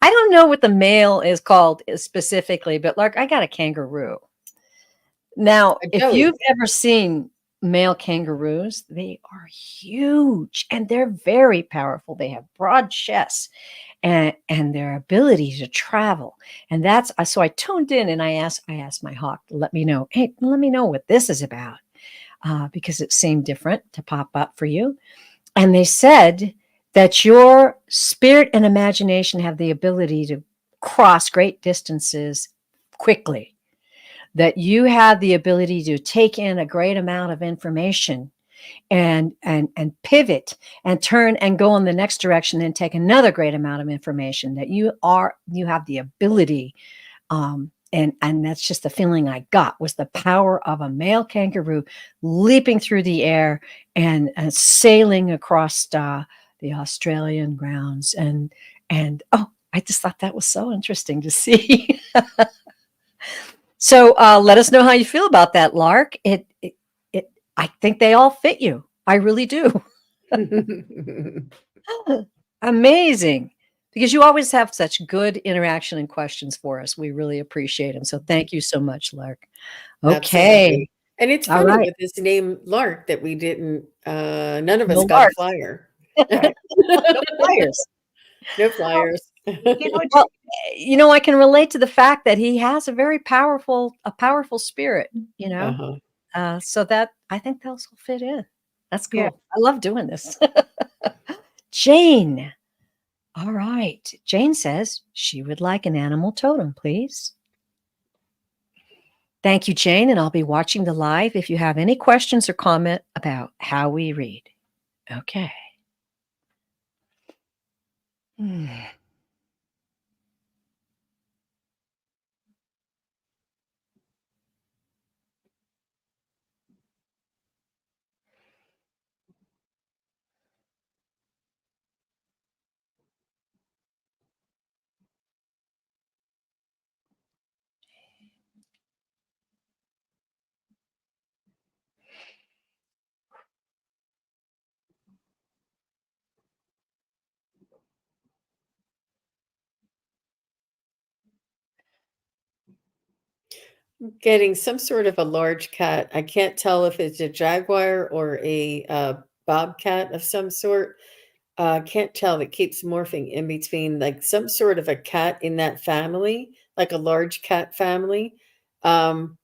don't know what the male is called specifically, but Lark, I got a kangaroo. Now, if you've ever seen male kangaroos, they are huge and they're very powerful. They have broad chests and their ability to travel. And that's so I tuned in and I asked my hawk to let me know, hey, let me know what this is about, because it seemed different to pop up for you. And they said that your spirit and imagination have the ability to cross great distances quickly, that you have the ability to take in a great amount of information and pivot and turn and go in the next direction and take another great amount of information, that you have the ability, and that's just the feeling I got, was the power of a male kangaroo leaping through the air and sailing across the Australian grounds. And I just thought that was so interesting to see. So let us know how you feel about that, Lark. I think they all fit you. I really do. Amazing. Because you always have such good interaction and questions for us. We really appreciate them. So thank you so much, Lark. Okay.
Absolutely. And it's
All
funny
right.
with this name Lark that we didn't, none of us
No
got a
Larks.
flyer.
No flyers.
No flyers.
Well, I can relate to the fact that he has a powerful spirit,
Uh-huh.
so that I think those will fit in. That's cool.
Yeah.
I love doing this. Jane. All right. Jane says she would like an animal totem, please. Thank you, Jane, and I'll be watching the live if you have any questions or comment about how we read. Okay.
Getting some sort of a large cat. I can't tell if it's a jaguar or a bobcat of some sort. Can't tell. It keeps morphing in between, like some sort of a cat in that family, like a large cat family. Um,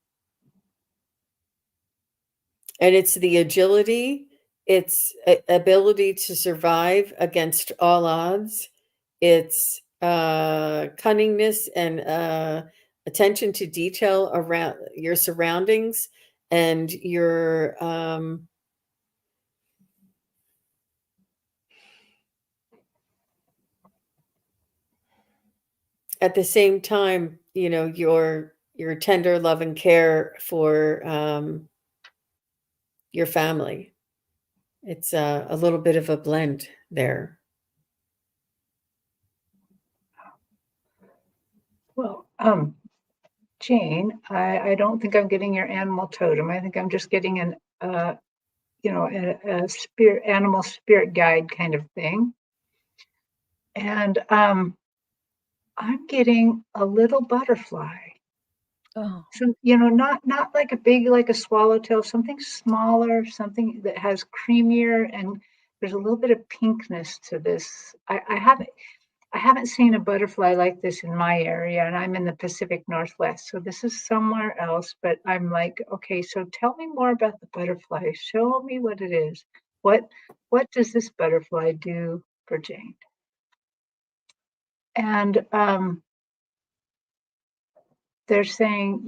and it's the agility, it's ability to survive against all odds. It's cunningness and attention to detail around your surroundings and your at the same time, your tender love and care for your family. It's a little bit of a blend there.
Well, Jane, I don't think I'm getting your animal totem. I think I'm just getting a spirit, animal spirit guide kind of thing. And I'm getting a little butterfly.
Oh,
So, not like a big, like a swallowtail, something smaller, something that has creamier, and there's a little bit of pinkness to this. I haven't seen a butterfly like this in my area, and I'm in the Pacific Northwest. So this is somewhere else, but I'm like, okay, so tell me more about the butterfly. Show me what it is. What does this butterfly do for Jane? And they're saying,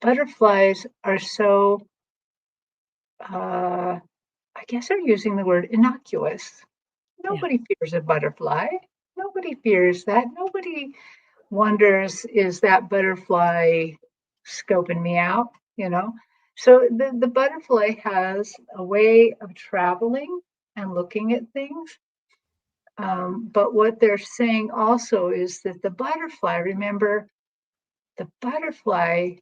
butterflies are so, I guess they're using the word innocuous. Nobody fears a butterfly. Nobody fears that. Nobody wonders, is that butterfly scoping me out? So the butterfly has a way of traveling and looking at things. But what they're saying also is that the butterfly, remember, the butterfly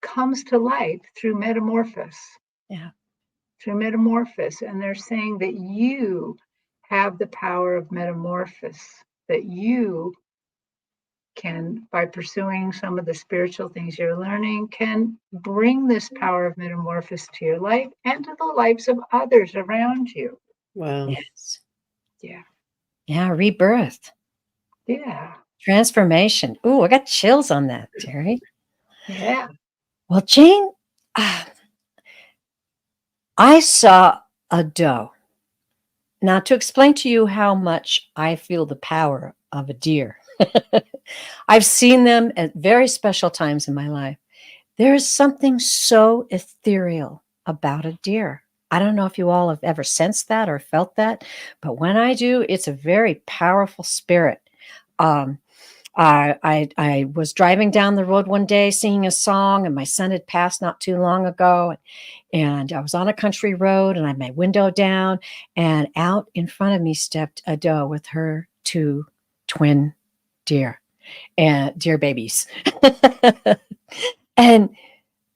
comes to life through metamorphosis.
yeah.
Through metamorphosis. And they're saying that you have the power of metamorphosis, that you can, by pursuing some of the spiritual things you're learning, can bring this power of metamorphosis to your life and to the lives of others around you.
Wow.
Yes.
Yeah.
Yeah. Rebirth.
Yeah.
Transformation. Ooh, I got chills on that, Terry.
Yeah.
Well, Jane, I saw a doe. Now, to explain to you how much I feel the power of a deer, I've seen them at very special times in my life. There is something so ethereal about a deer. I don't know if you all have ever sensed that or felt that, but when I do, it's a very powerful spirit. Um, I was driving down the road one day singing a song, and my son had passed not too long ago. And I was on a country road, and I had my window down, and out in front of me stepped a doe with her two twin deer and deer babies. And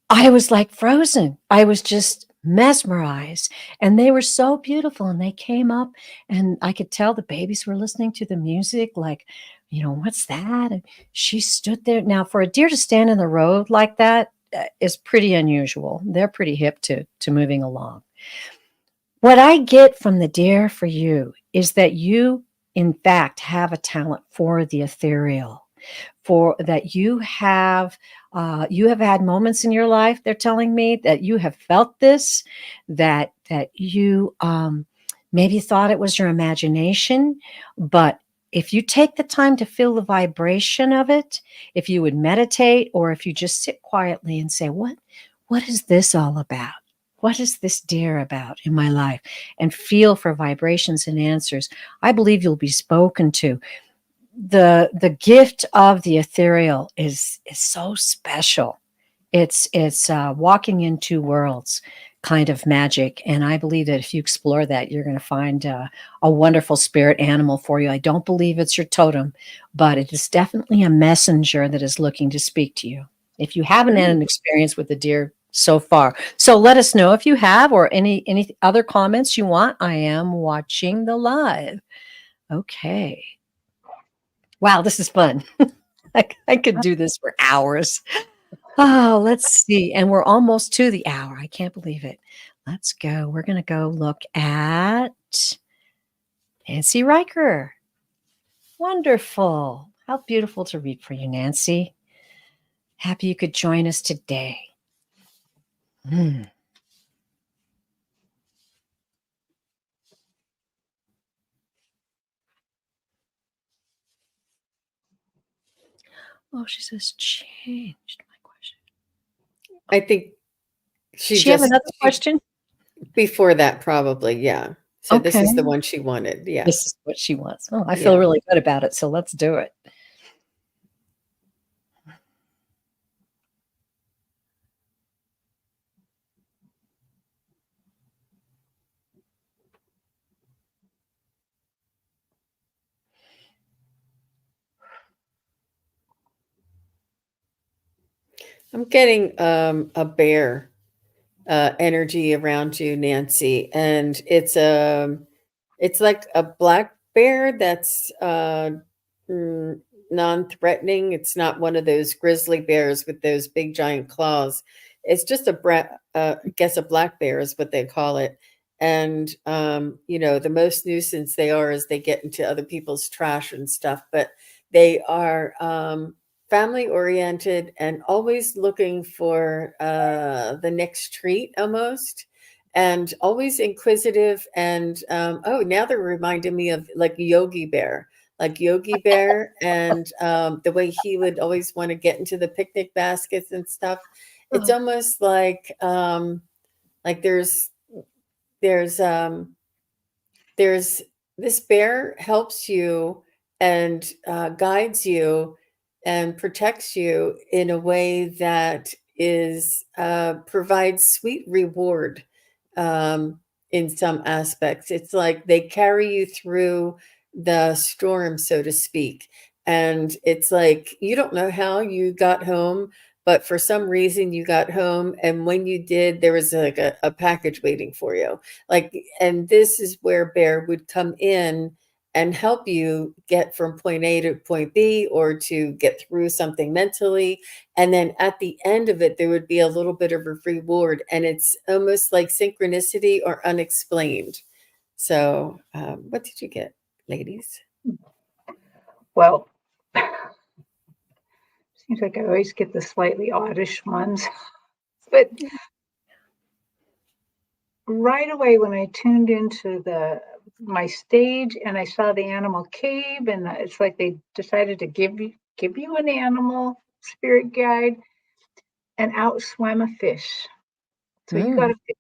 I was like frozen. I was just mesmerized. And they were so beautiful. And they came up, and I could tell the babies were listening to the music, like, what's that? And she stood there. Now, for a deer to stand in the road like that is pretty unusual. They're pretty hip to moving along. What I get from the deer for you is that you, in fact, have a talent for the ethereal, for that you have had moments in your life, they're telling me, that you have felt this, that you maybe thought it was your imagination, but if you take the time to feel the vibration of it, if you would meditate, or if you just sit quietly and say, what is this all about? What is this deer about in my life? And feel for vibrations and answers. I believe you'll be spoken to. The gift of the ethereal is so special. It's walking in two worlds kind of magic, and I believe that if you explore that, you're going to find a wonderful spirit animal for you. I don't believe it's your totem, but it is definitely a messenger that is looking to speak to you. If you haven't had an experience with the deer so far, so let us know if you have, or any other comments you want. I am watching the live. Okay. Wow, this is fun. I could do this for hours. Oh, let's see. And we're almost to the hour. I can't believe it. Let's go. We're going to go look at Nancy Riker. Wonderful. How beautiful to read for you, Nancy. Happy you could join us today. Oh, she says changed my question.
I think
Does she have another question?
before that, probably. Yeah. So this
Okay.
is the one she wanted. Yeah.
This is what she wants. Oh, I feel
Yeah.
really good about it. So let's do it.
I'm getting a bear energy around you, Nancy, and it's like a black bear that's mm, non-threatening. It's not one of those grizzly bears with those big giant claws. It's just I guess a black bear is what they call it. And you know, the most nuisance they are is they get into other people's trash and stuff, but they are family oriented and always looking for the next treat almost, and always inquisitive. And oh, now they're reminding me of like Yogi Bear, and the way he would always want to get into the picnic baskets and stuff. It's almost like there's there's this bear helps you and guides you and protects you in a way that is provides sweet reward in some aspects. It's like they carry you through the storm, so to speak. And it's like you don't know how you got home, but for some reason you got home. And when you did, there was like a package waiting for you. Like, and this is where Bear would come in and help you get from point A to point B, or to get through something mentally. And then at the end of it, there would be a little bit of a reward. And it's almost like synchronicity or unexplained. So, what did you get, ladies?
Well, seems like I always get the slightly oddish ones. But right away when I tuned into my stage and I saw the animal cave, and it's like they decided to give you an animal spirit guide, and out swam a fish. So you got a fish.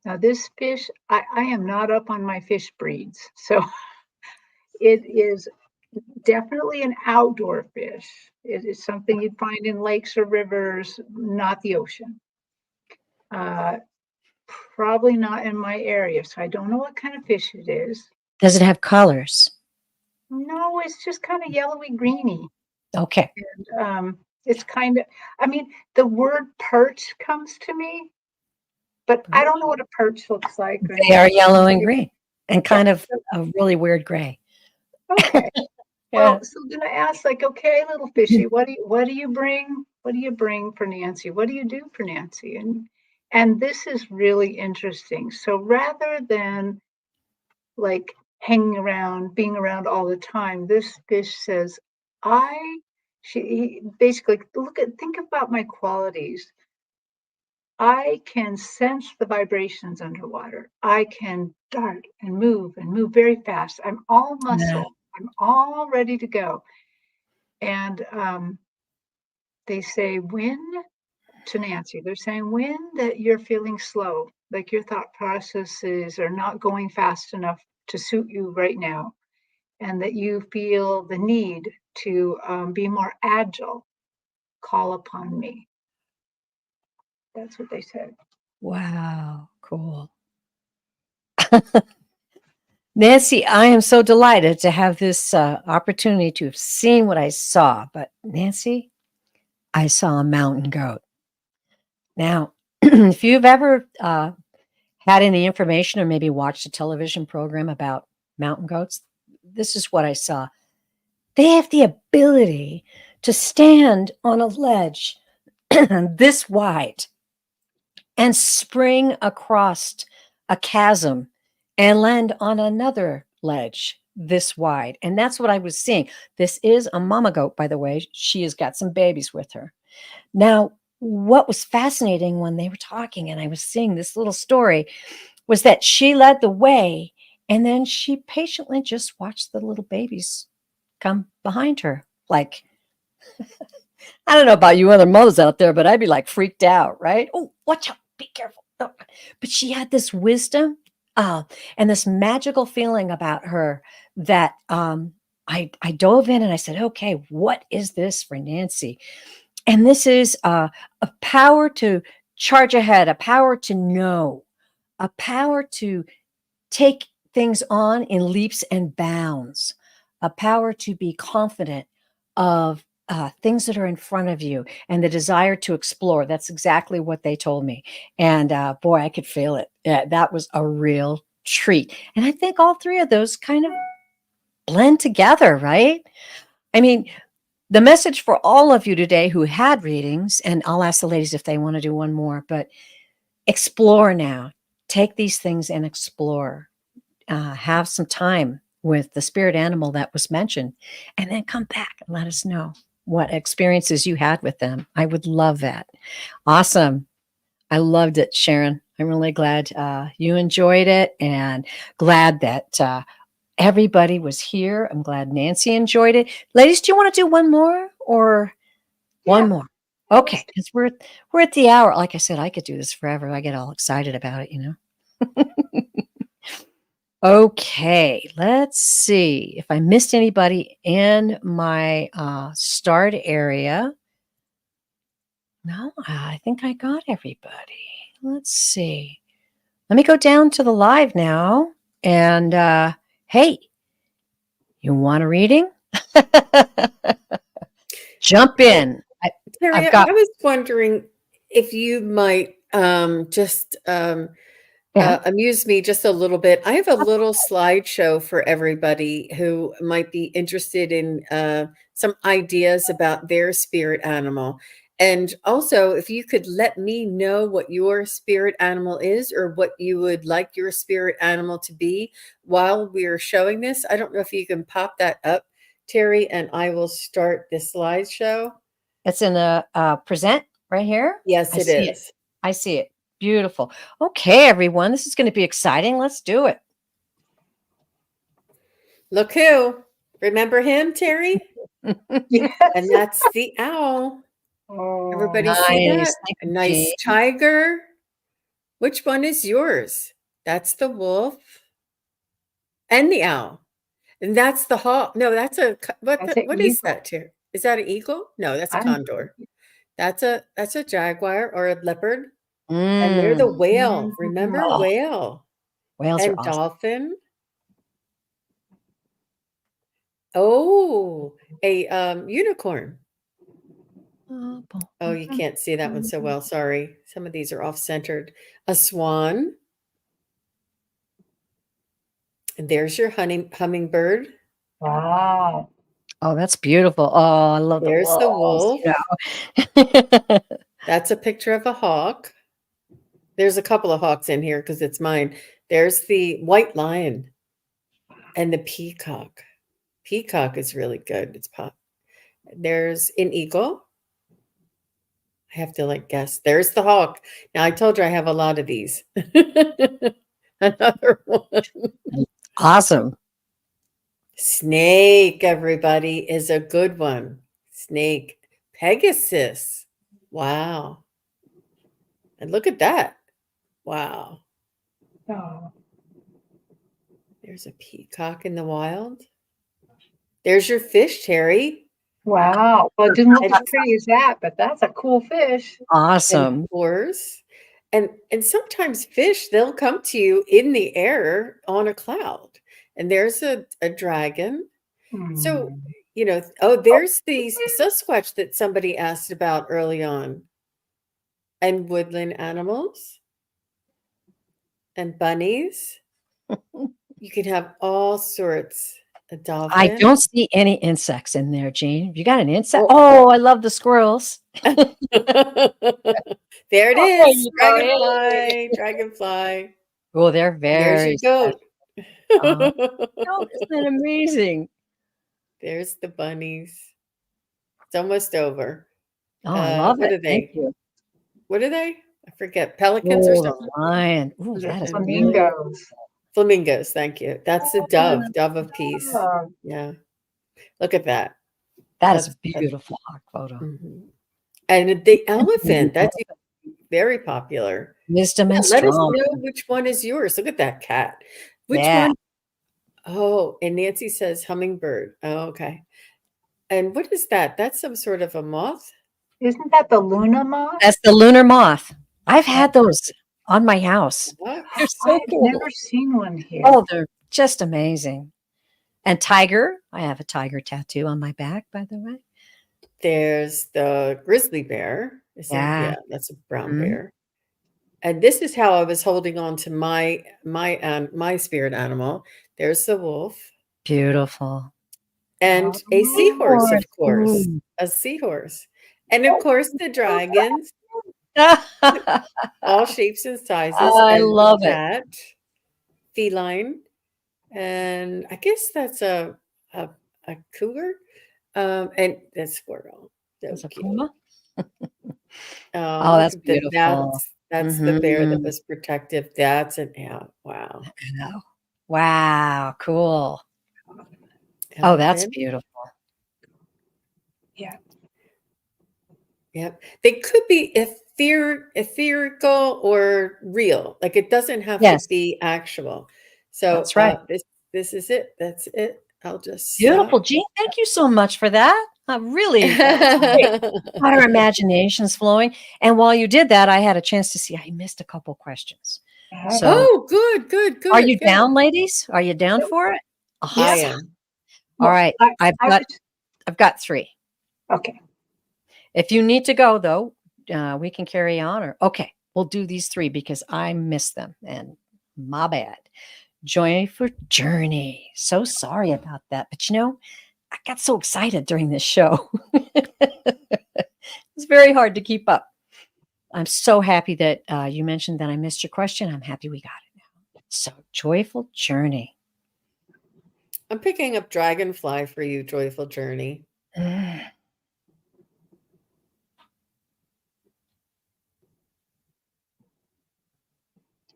Now this fish, I am not up on my fish breeds. So it is definitely an outdoor fish. It is something you'd find in lakes or rivers, not the ocean. Probably not in my area, so I don't know what kind of fish it is.
Does it have colors?
No, it's just kind of yellowy greeny.
Okay.
And it's kind of, I mean, the word perch comes to me, but I don't know what a perch looks like.
They are yellow and green and kind of a really weird gray.
Okay.
Yeah.
Well, so then I asked, like, okay, little fishy, what do you bring? What do you bring for Nancy? What do you do for Nancy? And this is really interesting. So rather than like hanging around, being around all the time, this fish says, he basically think about my qualities. I can sense the vibrations underwater. I can dart and move very fast. I'm all muscle. I'm all ready to go. And they say, when to Nancy, they're saying, when that you're feeling slow, like your thought processes are not going fast enough to suit you right now, and that you feel the need to be more agile, call upon me. That's what they said.
Wow. Cool. Nancy, I am so delighted to have this opportunity to have seen what I saw. But Nancy, I saw a mountain goat. Now, if you've ever had any information or maybe watched a television program about mountain goats, this is what I saw. They have the ability to stand on a ledge this wide and spring across a chasm and land on another ledge this wide. And that's what I was seeing. This is a mama goat, by the way. She has got some babies with her. Now, what was fascinating when they were talking and I was seeing this little story was that she led the way, and then she patiently just watched the little babies come behind her. Like, I don't know about you other mothers out there, but I'd be like freaked out, right? Oh, watch out, be careful. Oh. But she had this wisdom. And this magical feeling about her that I dove in and I said, okay, what is this for Nancy? And this is a power to charge ahead, a power to know, a power to take things on in leaps and bounds, a power to be confident of things that are in front of you and the desire to explore. That's exactly what they told me. And boy, I could feel it. Yeah, that was a real treat. And I think all three of those kind of blend together, right? I mean, the message for all of you today who had readings, and I'll ask the ladies if they want to do one more, but explore now. Take these things and explore. Have some time with the spirit animal that was mentioned, and then come back and let us know what experiences you had with them. I would love that. Awesome. I loved it, Sharon. I'm really glad you enjoyed it, and glad that everybody was here. I'm glad Nancy enjoyed it. Ladies, do you want to do one more or one more? Okay, because we're at the hour. Like I said, I could do this forever. I get all excited about it, you know. Okay, let's see if I missed anybody in my start area. No, I think I got everybody. Let's see. Let me go down to the live now. And hey, you want a reading? Jump in.
Terri,
I've got.
I was wondering if you might just
Yeah.
amuse me just a little bit. I have a little slideshow for everybody who might be interested in some ideas about their spirit animal. And also, if you could let me know what your spirit animal is or what you would like your spirit animal to be while we're showing this. I don't know if you can pop that up, Terri, and I will start the slideshow.
It's in the present right here.
Yes,
I
it
see it.
is.
I see it. Beautiful. Okay, everyone, this is going to be exciting. Let's do it.
Look who. Remember him, Terri?
Yes.
And that's the owl.
Oh,
Everybody see
Nice.
that?
Thank
A
you,
nice
Jean.
tiger. Which one is yours? That's the wolf and the owl. And that's the hawk. No, that's a
that's an
what is
eagle.
that, Terri? Is that an eagle? No, that's a
I'm
condor. That's a jaguar or a leopard. And they're the
Mm.
whale. Remember
Oh,
whale
whales are
and
awesome.
dolphin. Oh, a unicorn. Oh, you can't see that one so well. Sorry. Some of these are off centered. A swan. And there's your hummingbird.
Wow.
Oh, that's beautiful. Oh, I love the
There's the
wolves,
wolf.
you know.
That's a picture of a hawk. There's a couple of hawks in here because it's mine. There's the white lion and the peacock. Peacock is really good. It's pop. There's an eagle. I have to guess. There's the hawk. Now I told you I have a lot of these. Another one.
Awesome.
Snake, everybody, is a good one. Snake. Pegasus. Wow. And look at that. Wow.
Oh,
There's a peacock in the wild. There's your fish, Terri.
wow. Well, it didn't look
And
as pretty as that, but that's a cool fish.
Awesome.
horse. And sometimes fish, they'll come to you in the air on a cloud. And there's a dragon. So,
Hmm.
there's the Sasquatch that somebody asked about early on. And woodland animals and bunnies. You can have all sorts. A
I
dolphin.
don't see any insects in there, Jean. You got an insect?
Oh.
Oh, I love the squirrels.
There it
Oh, there
is.
you go.
Dragonfly. Dragonfly.
Oh, they're
And there's your
very
goat.
special. Oh, isn't that amazing?
There's the bunnies. It's almost over.
Oh, I love
What
it.
are
Thank
they?
you.
What are they? I forget. Pelicans or
Oh,
something?
the lion. Ooh,
Those are
that is
And
beautiful.
flamingos.
flamingos. Thank you. That's the dove. Dove of peace.
Oh,
Yeah. Look at that.
That is a
That's
beautiful hawk photo.
mhm. And the elephant. That's very popular.
Wisdom
Yeah,
and
let us
strong.
know which one is yours. Look at that cat. Which
Yeah.
one? Oh, and Nancy says hummingbird. Oh, okay. And what is that? That's some sort of a moth?
Isn't that the Luna moth?
That's the lunar moth. I've had those on my house.
What?
They're so
I've
cool.
never seen one here.
Oh, they're just amazing. And tiger. I have a tiger tattoo on my back, by the way.
There's the grizzly bear.
Yeah.
That's a brown
Mhm.
bear. And this is how I was holding on to my spirit animal. There's the wolf
Beautiful.
and a seahorse,
Seahorse.
of course.
Ooh.
A seahorse. And of course the dragons, all shapes and sizes,
I
and the
love it.
cat, feline, and I guess that's a, a cougar, and the squirrel. So
That's a
cute.
puma.
Oh,
Oh,
look
that's
at that.
beautiful.
That's the bear that
Mhm.
was protective. That's an yeah. Wow.
I know. Wow, cool. Oh, that's
Elephant.
beautiful.
Yeah.
Yep. They could be ethereal or real. Like it doesn't have to
Yes,
be actual. So
that's right.
this is it. That's it. I'll just
Beautiful,
stop.
Jean. Thank you so much for that. Really, that was great. Got our imaginations flowing. And while you did that, I had a chance to see I missed a couple questions. So,
Oh, good, good,
are
good,
you
good.
down, ladies? Are you down for it?
I
Awesome.
am.
All
Well,
right.
I
I've got 3.
okay.
If you need to go though, we can carry on or okay, we'll do these 3 because I missed them and my bad. Joyful journey. So sorry about that. But I got so excited during this show. It's very hard to keep up. I'm so happy that you mentioned that I missed your question. I'm happy we got it now. So, joyful journey.
I'm picking up Dragonfly for you, Joyful Journey.
Mm.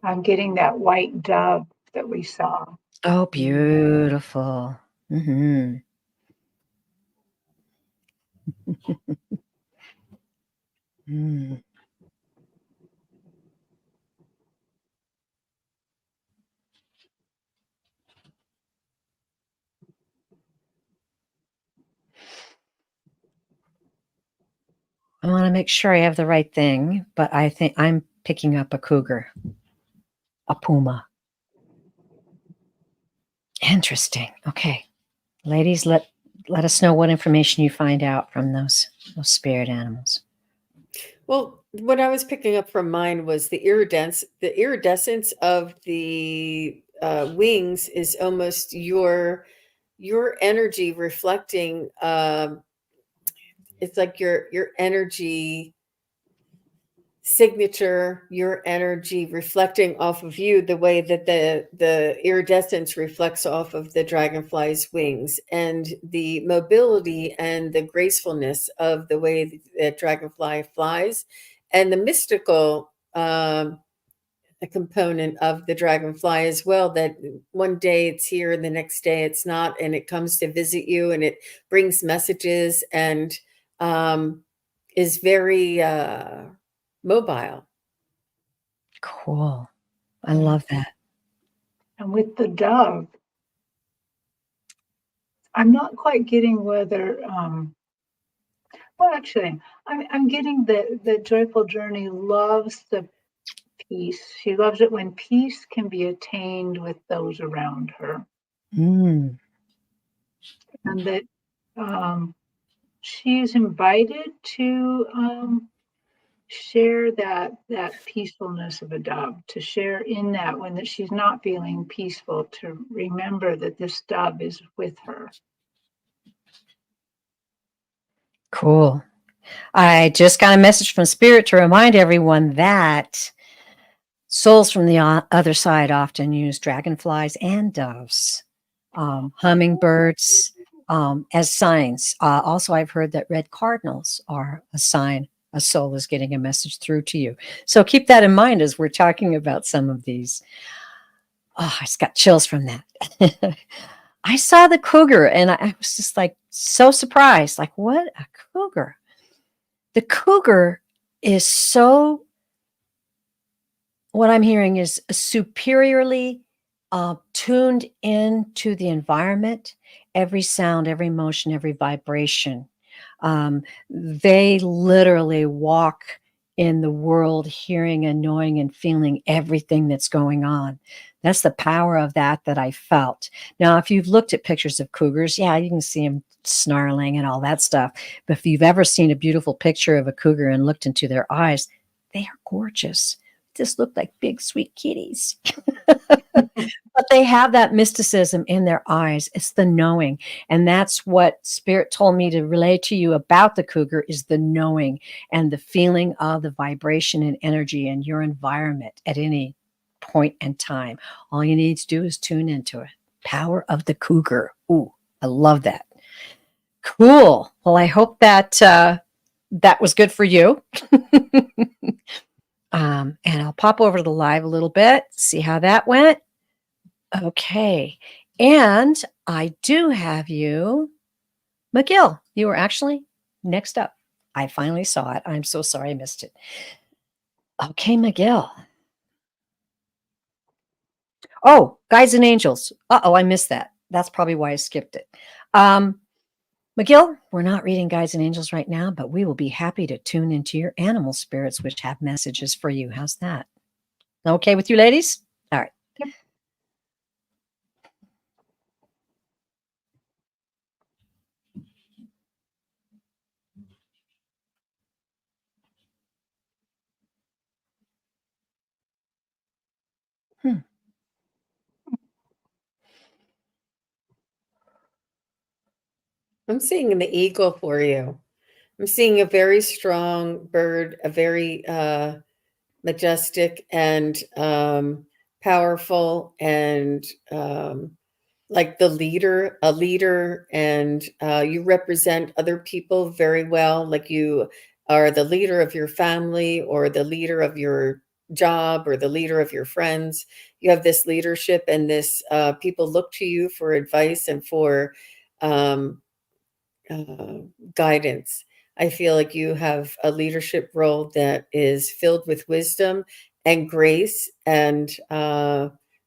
I'm getting that white dove that we saw.
Oh, beautiful. Hmm. Mm. I want to make sure I have the right thing, but I think I'm picking up a cougar, a puma. Interesting. Okay. Ladies, let us know what information you find out from those spirit animals.
Well, what I was picking up from mine was the iridescence of the wings is almost your energy reflecting. It's like your energy signature, your energy reflecting off of you the way that the iridescence reflects off of the dragonfly's wings, and the mobility and the gracefulness of the way that dragonfly flies, and the mystical a component of the dragonfly as well, that one day it's here and the next day it's not, and it comes to visit you and it brings messages and is very mobile.
Cool. I love that.
And with the dove, I'm not quite getting whether well actually I'm getting the joyful journey loves the peace. She loves it when peace can be attained with those around her.
Mm.
And that she's invited to share that peacefulness of a dove, to share in that when that she's not feeling peaceful, to remember that this dove is with her.
Cool. I just got a message from Spirit to remind everyone that souls from the other side often use dragonflies and doves, hummingbirds as signs. Also, I've heard that red cardinals are a sign a soul is getting a message through to you. So keep that in mind as we're talking about some of these. Oh, I just got chills from that. I saw the cougar and I was just like so surprised. Like, what a cougar? The cougar is so what I'm hearing is superiorly tuned into the environment, every sound, every motion, every vibration. They literally walk in the world, hearing and knowing and feeling everything that's going on. That's the power of that I felt. Now, if you've looked at pictures of cougars, yeah, you can see them snarling and all that stuff. But if you've ever seen a beautiful picture of a cougar and looked into their eyes, they are gorgeous. Just look like big, sweet kitties. But they have that mysticism in their eyes. It's the knowing. And that's what Spirit told me to relay to you about the cougar is the knowing and the feeling of the vibration and energy in your environment at any point in time. All you need to do is tune into it. Power of the cougar. Ooh, I love that. Cool. Well, I hope that that was good for you. And I'll pop over to the live a little bit, see how that went. Okay. And I do have you, McGill. You were actually next up. I finally saw it. I'm so sorry I missed it. Okay, McGill. Oh, Guides and Angels. Uh-oh, I missed that. That's probably why I skipped it. McGill, we're not reading Guides and Angels right now, but we will be happy to tune into your animal spirits, which have messages for you. How's that? Okay with you, ladies? All right.
Yep.
I'm seeing the eagle for you. I'm seeing a very strong bird, a very majestic and powerful, and like the leader, a leader, and you represent other people very well. Like you are the leader of your family, or the leader of your job, or the leader of your friends. You have this leadership, and this people look to you for advice and for um, guidance. I feel like you have a leadership role that is filled with wisdom and grace, and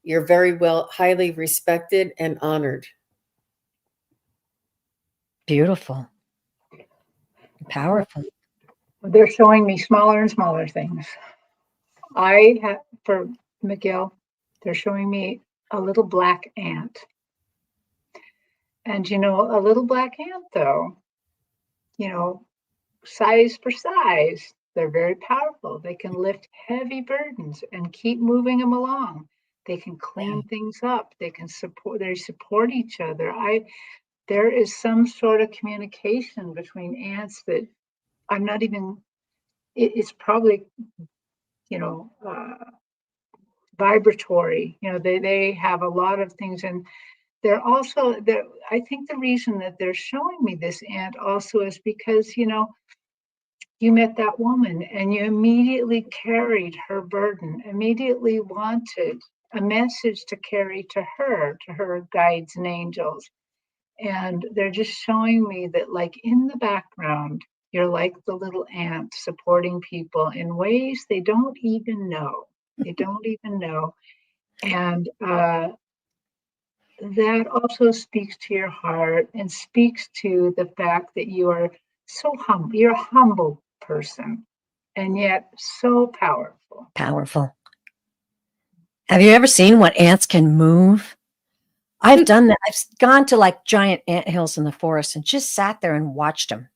you're very well, highly respected and honored.
Beautiful. Powerful.
They're showing me smaller and smaller things. I have, for McGill, they're showing me a little black ant. And, a little black ant, though, size for size, they're very powerful. They can lift heavy burdens and keep moving them along. They can clean things up. They support each other. There is some sort of communication between ants that I'm not even, it's probably, vibratory. They have a lot of things, and they're also there. I think the reason that they're showing me this ant also is because, you met that woman and you immediately carried her burden, immediately wanted a message to carry to her guides and angels. And they're just showing me that, like, in the background, you're like the little ant supporting people in ways they don't even know. They don't even know. And that also speaks to your heart and speaks to the fact that you are so humble. You're a humble person, and yet so powerful.
Powerful. Have you ever seen what ants can move? I've done that. I've gone to like giant ant hills in the forest and just sat there and watched them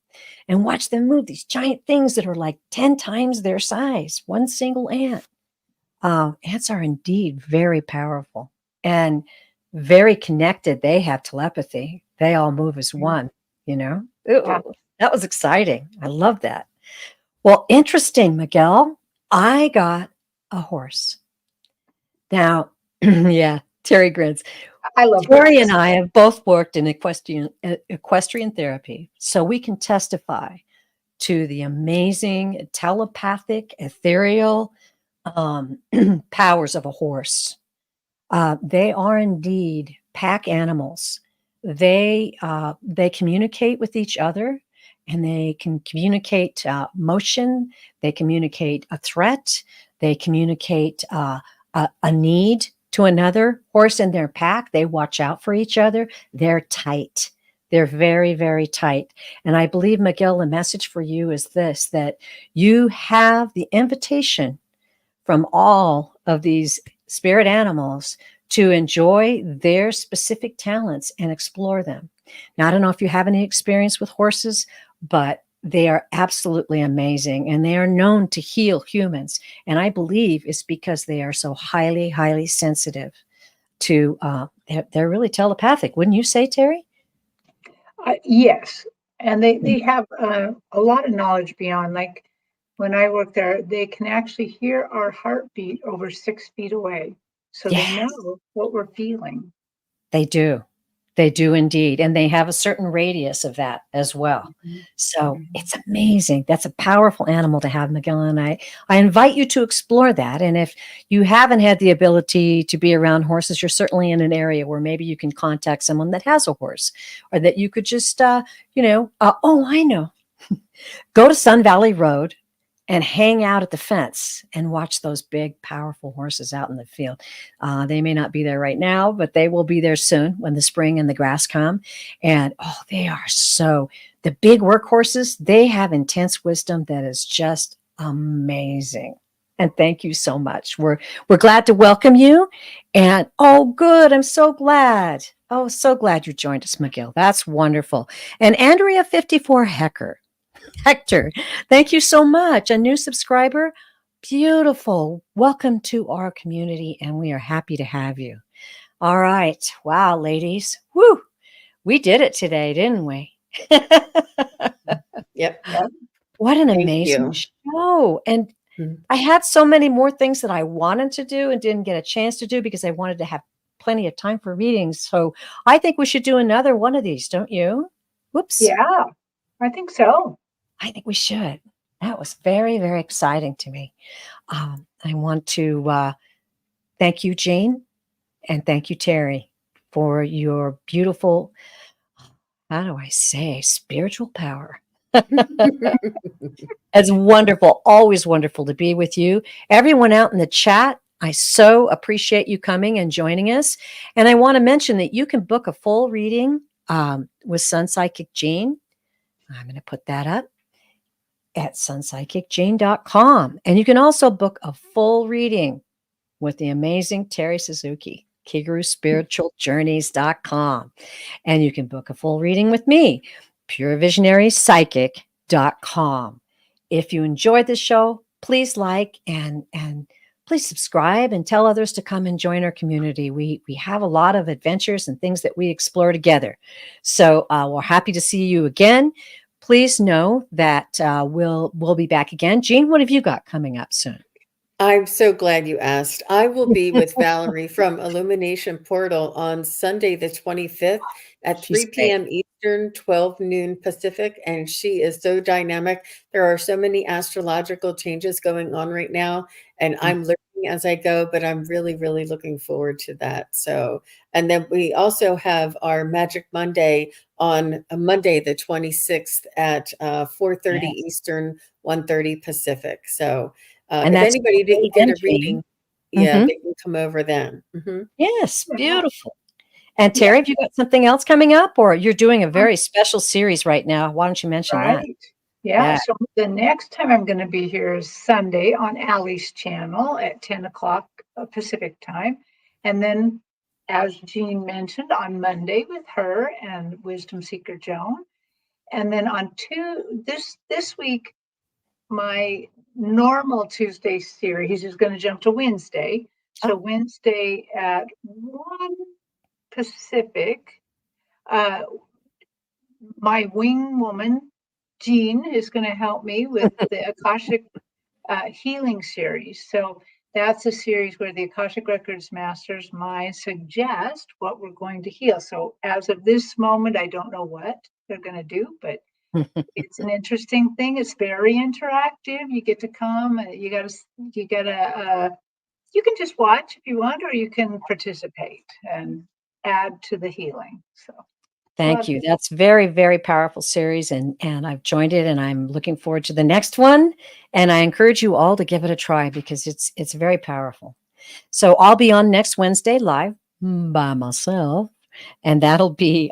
move, these giant things that are like 10 times their size, one single ant. Ants are indeed very powerful and very connected. They have telepathy. They all move as one, Ooh,
Yeah.
that was exciting. I love that. Well, interesting, Miguel. I got a horse. Now, yeah, Terry grins.
I love
Terri
horses.
and I have both worked in equestrian therapy, so we can testify to the amazing telepathic, ethereal powers of a horse. They are indeed pack animals. They communicate with each other, and they can communicate motion. They communicate a threat. They communicate a need to another horse in their pack. They watch out for each other. They're tight. They're very, very tight. And I believe, Miguel, the message for you is this, that you have the invitation from all of these spirit animals to enjoy their specific talents and explore them. Now, I don't know if you have any experience with horses, but they are absolutely amazing, and they are known to heal humans. And I believe it's because they are so highly, highly sensitive to, they're really telepathic. Wouldn't you say, Terry?
Yes, and they have a lot of knowledge beyond. Like when I work there, they can actually hear our heartbeat over 6 feet away, so they
Yes,
know what we're feeling.
they do. They do indeed. And they have a certain radius of that as well.
Mhm.
So
Mhm.
it's amazing. That's a powerful animal to have, Miguel. And I invite you to explore that. And if you haven't had the ability to be around horses, you're certainly in an area where maybe you can contact someone that has a horse, or that you could just, oh, I know. Go to Sun Valley Road and hang out at the fence and watch those big, powerful horses out in the field. They may not be there right now, but they will be there soon when the spring and the grass come. And oh, they are the big workhorses, they have intense wisdom that is just amazing. And thank you so much. We're glad to welcome you. And oh, good. I'm so glad. Oh, so glad you joined us, McGill. That's wonderful. And Andrea 54 Hector, thank you so much. A new subscriber. Beautiful. Welcome to our community, and we are happy to have you. All right. Wow, ladies. Woo. We did it today, didn't we?
Yep.
Yep.
What an
Thank
amazing
you.
show. And
Mhm.
I had so many more things that I wanted to do and didn't get a chance to do because I wanted to have plenty of time for readings. So I think we should do another one of these, don't you? Whoops.
Yeah, I think so.
I think we should. That was very, very exciting to me. I want to thank you, Jane, and thank you, Terry, for your beautiful, how do I say, spiritual power. It's wonderful, always wonderful to be with you. Everyone out in the chat, I so appreciate you coming and joining us. And I want to mention that you can book a full reading with SunPsychic Jane. I'm going to put that up at sunpsychicjane.com. And you can also book a full reading with the amazing Terri Suzuki, KigaruSpiritualJourneys.com. And you can book a full reading with me, PureVisionaryPsychic.com. If you enjoyed this show, please like and please subscribe and tell others to come and join our community. We have a lot of adventures and things that we explore together. So we're happy to see you again. Please know that we'll be back again. Jean, what have you got coming up soon?
I'm so glad you asked. I will be with Valerie from Illumination Portal on Sunday, the 25th at
She's
3
great.
p.m. Eastern, 12 noon Pacific. And she is so dynamic. There are so many astrological changes going on right now. And I'm learning as I go, but I'm really, really looking forward to that. So, and then we also have our Magic Monday on Monday, the 26th at 4:30
Yes.
Eastern, 1:30 Pacific. So,
And
if
that's
anybody didn't get
and
a
Jane.
reading, yeah,
Mhm.
they can come over then.
Yes,
Yeah.
beautiful. And
Yeah.
Terry, have you got something else coming up, or you're doing a very special series right now? Why don't you mention that?
Right. Yeah.
Yeah.
So the next time I'm going to be here is Sunday on Allie's channel at 10 o'clock Pacific time. And then, as Jean mentioned, on Monday with her and Wisdom Seeker Joan. And then on this week, my normal Tuesday series is going to jump to Wednesday. So
Oh,
Wednesday at 1 Pacific, uh, my wing woman, Jean, is going to help me with the Akashic Healing series. So that's a series where the Akashic Records Masters mind suggest what we're going to heal. So as of this moment, I don't know what they're going to do, but it's an interesting thing. It's very interactive. You get to come. You can just watch if you want, or you can participate and add to the healing. So
Thank
Love
you.
it.
That's very, very powerful series, and I've joined it, and I'm looking forward to the next one. And I encourage you all to give it a try because it's very powerful. So I'll be on next Wednesday live by myself, and that'll be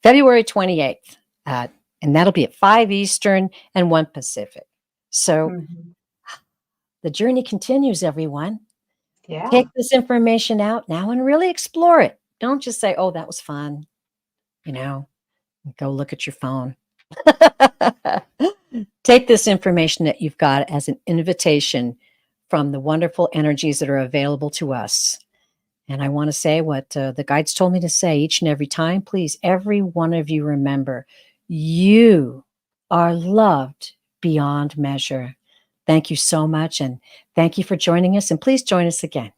February 28th, and that'll be at 5 Eastern and 1 Pacific. So
Mhm.
the journey continues, everyone.
Yeah.
Take this information out now and really explore it. Don't just say, "Oh, that was fun," you know. Go look at your phone. Take this information that you've got as an invitation from the wonderful energies that are available to us. And I want to say what the guides told me to say each and every time. Please, every one of you, remember you are loved beyond measure. Thank you so much. And thank you for joining us. And please join us again.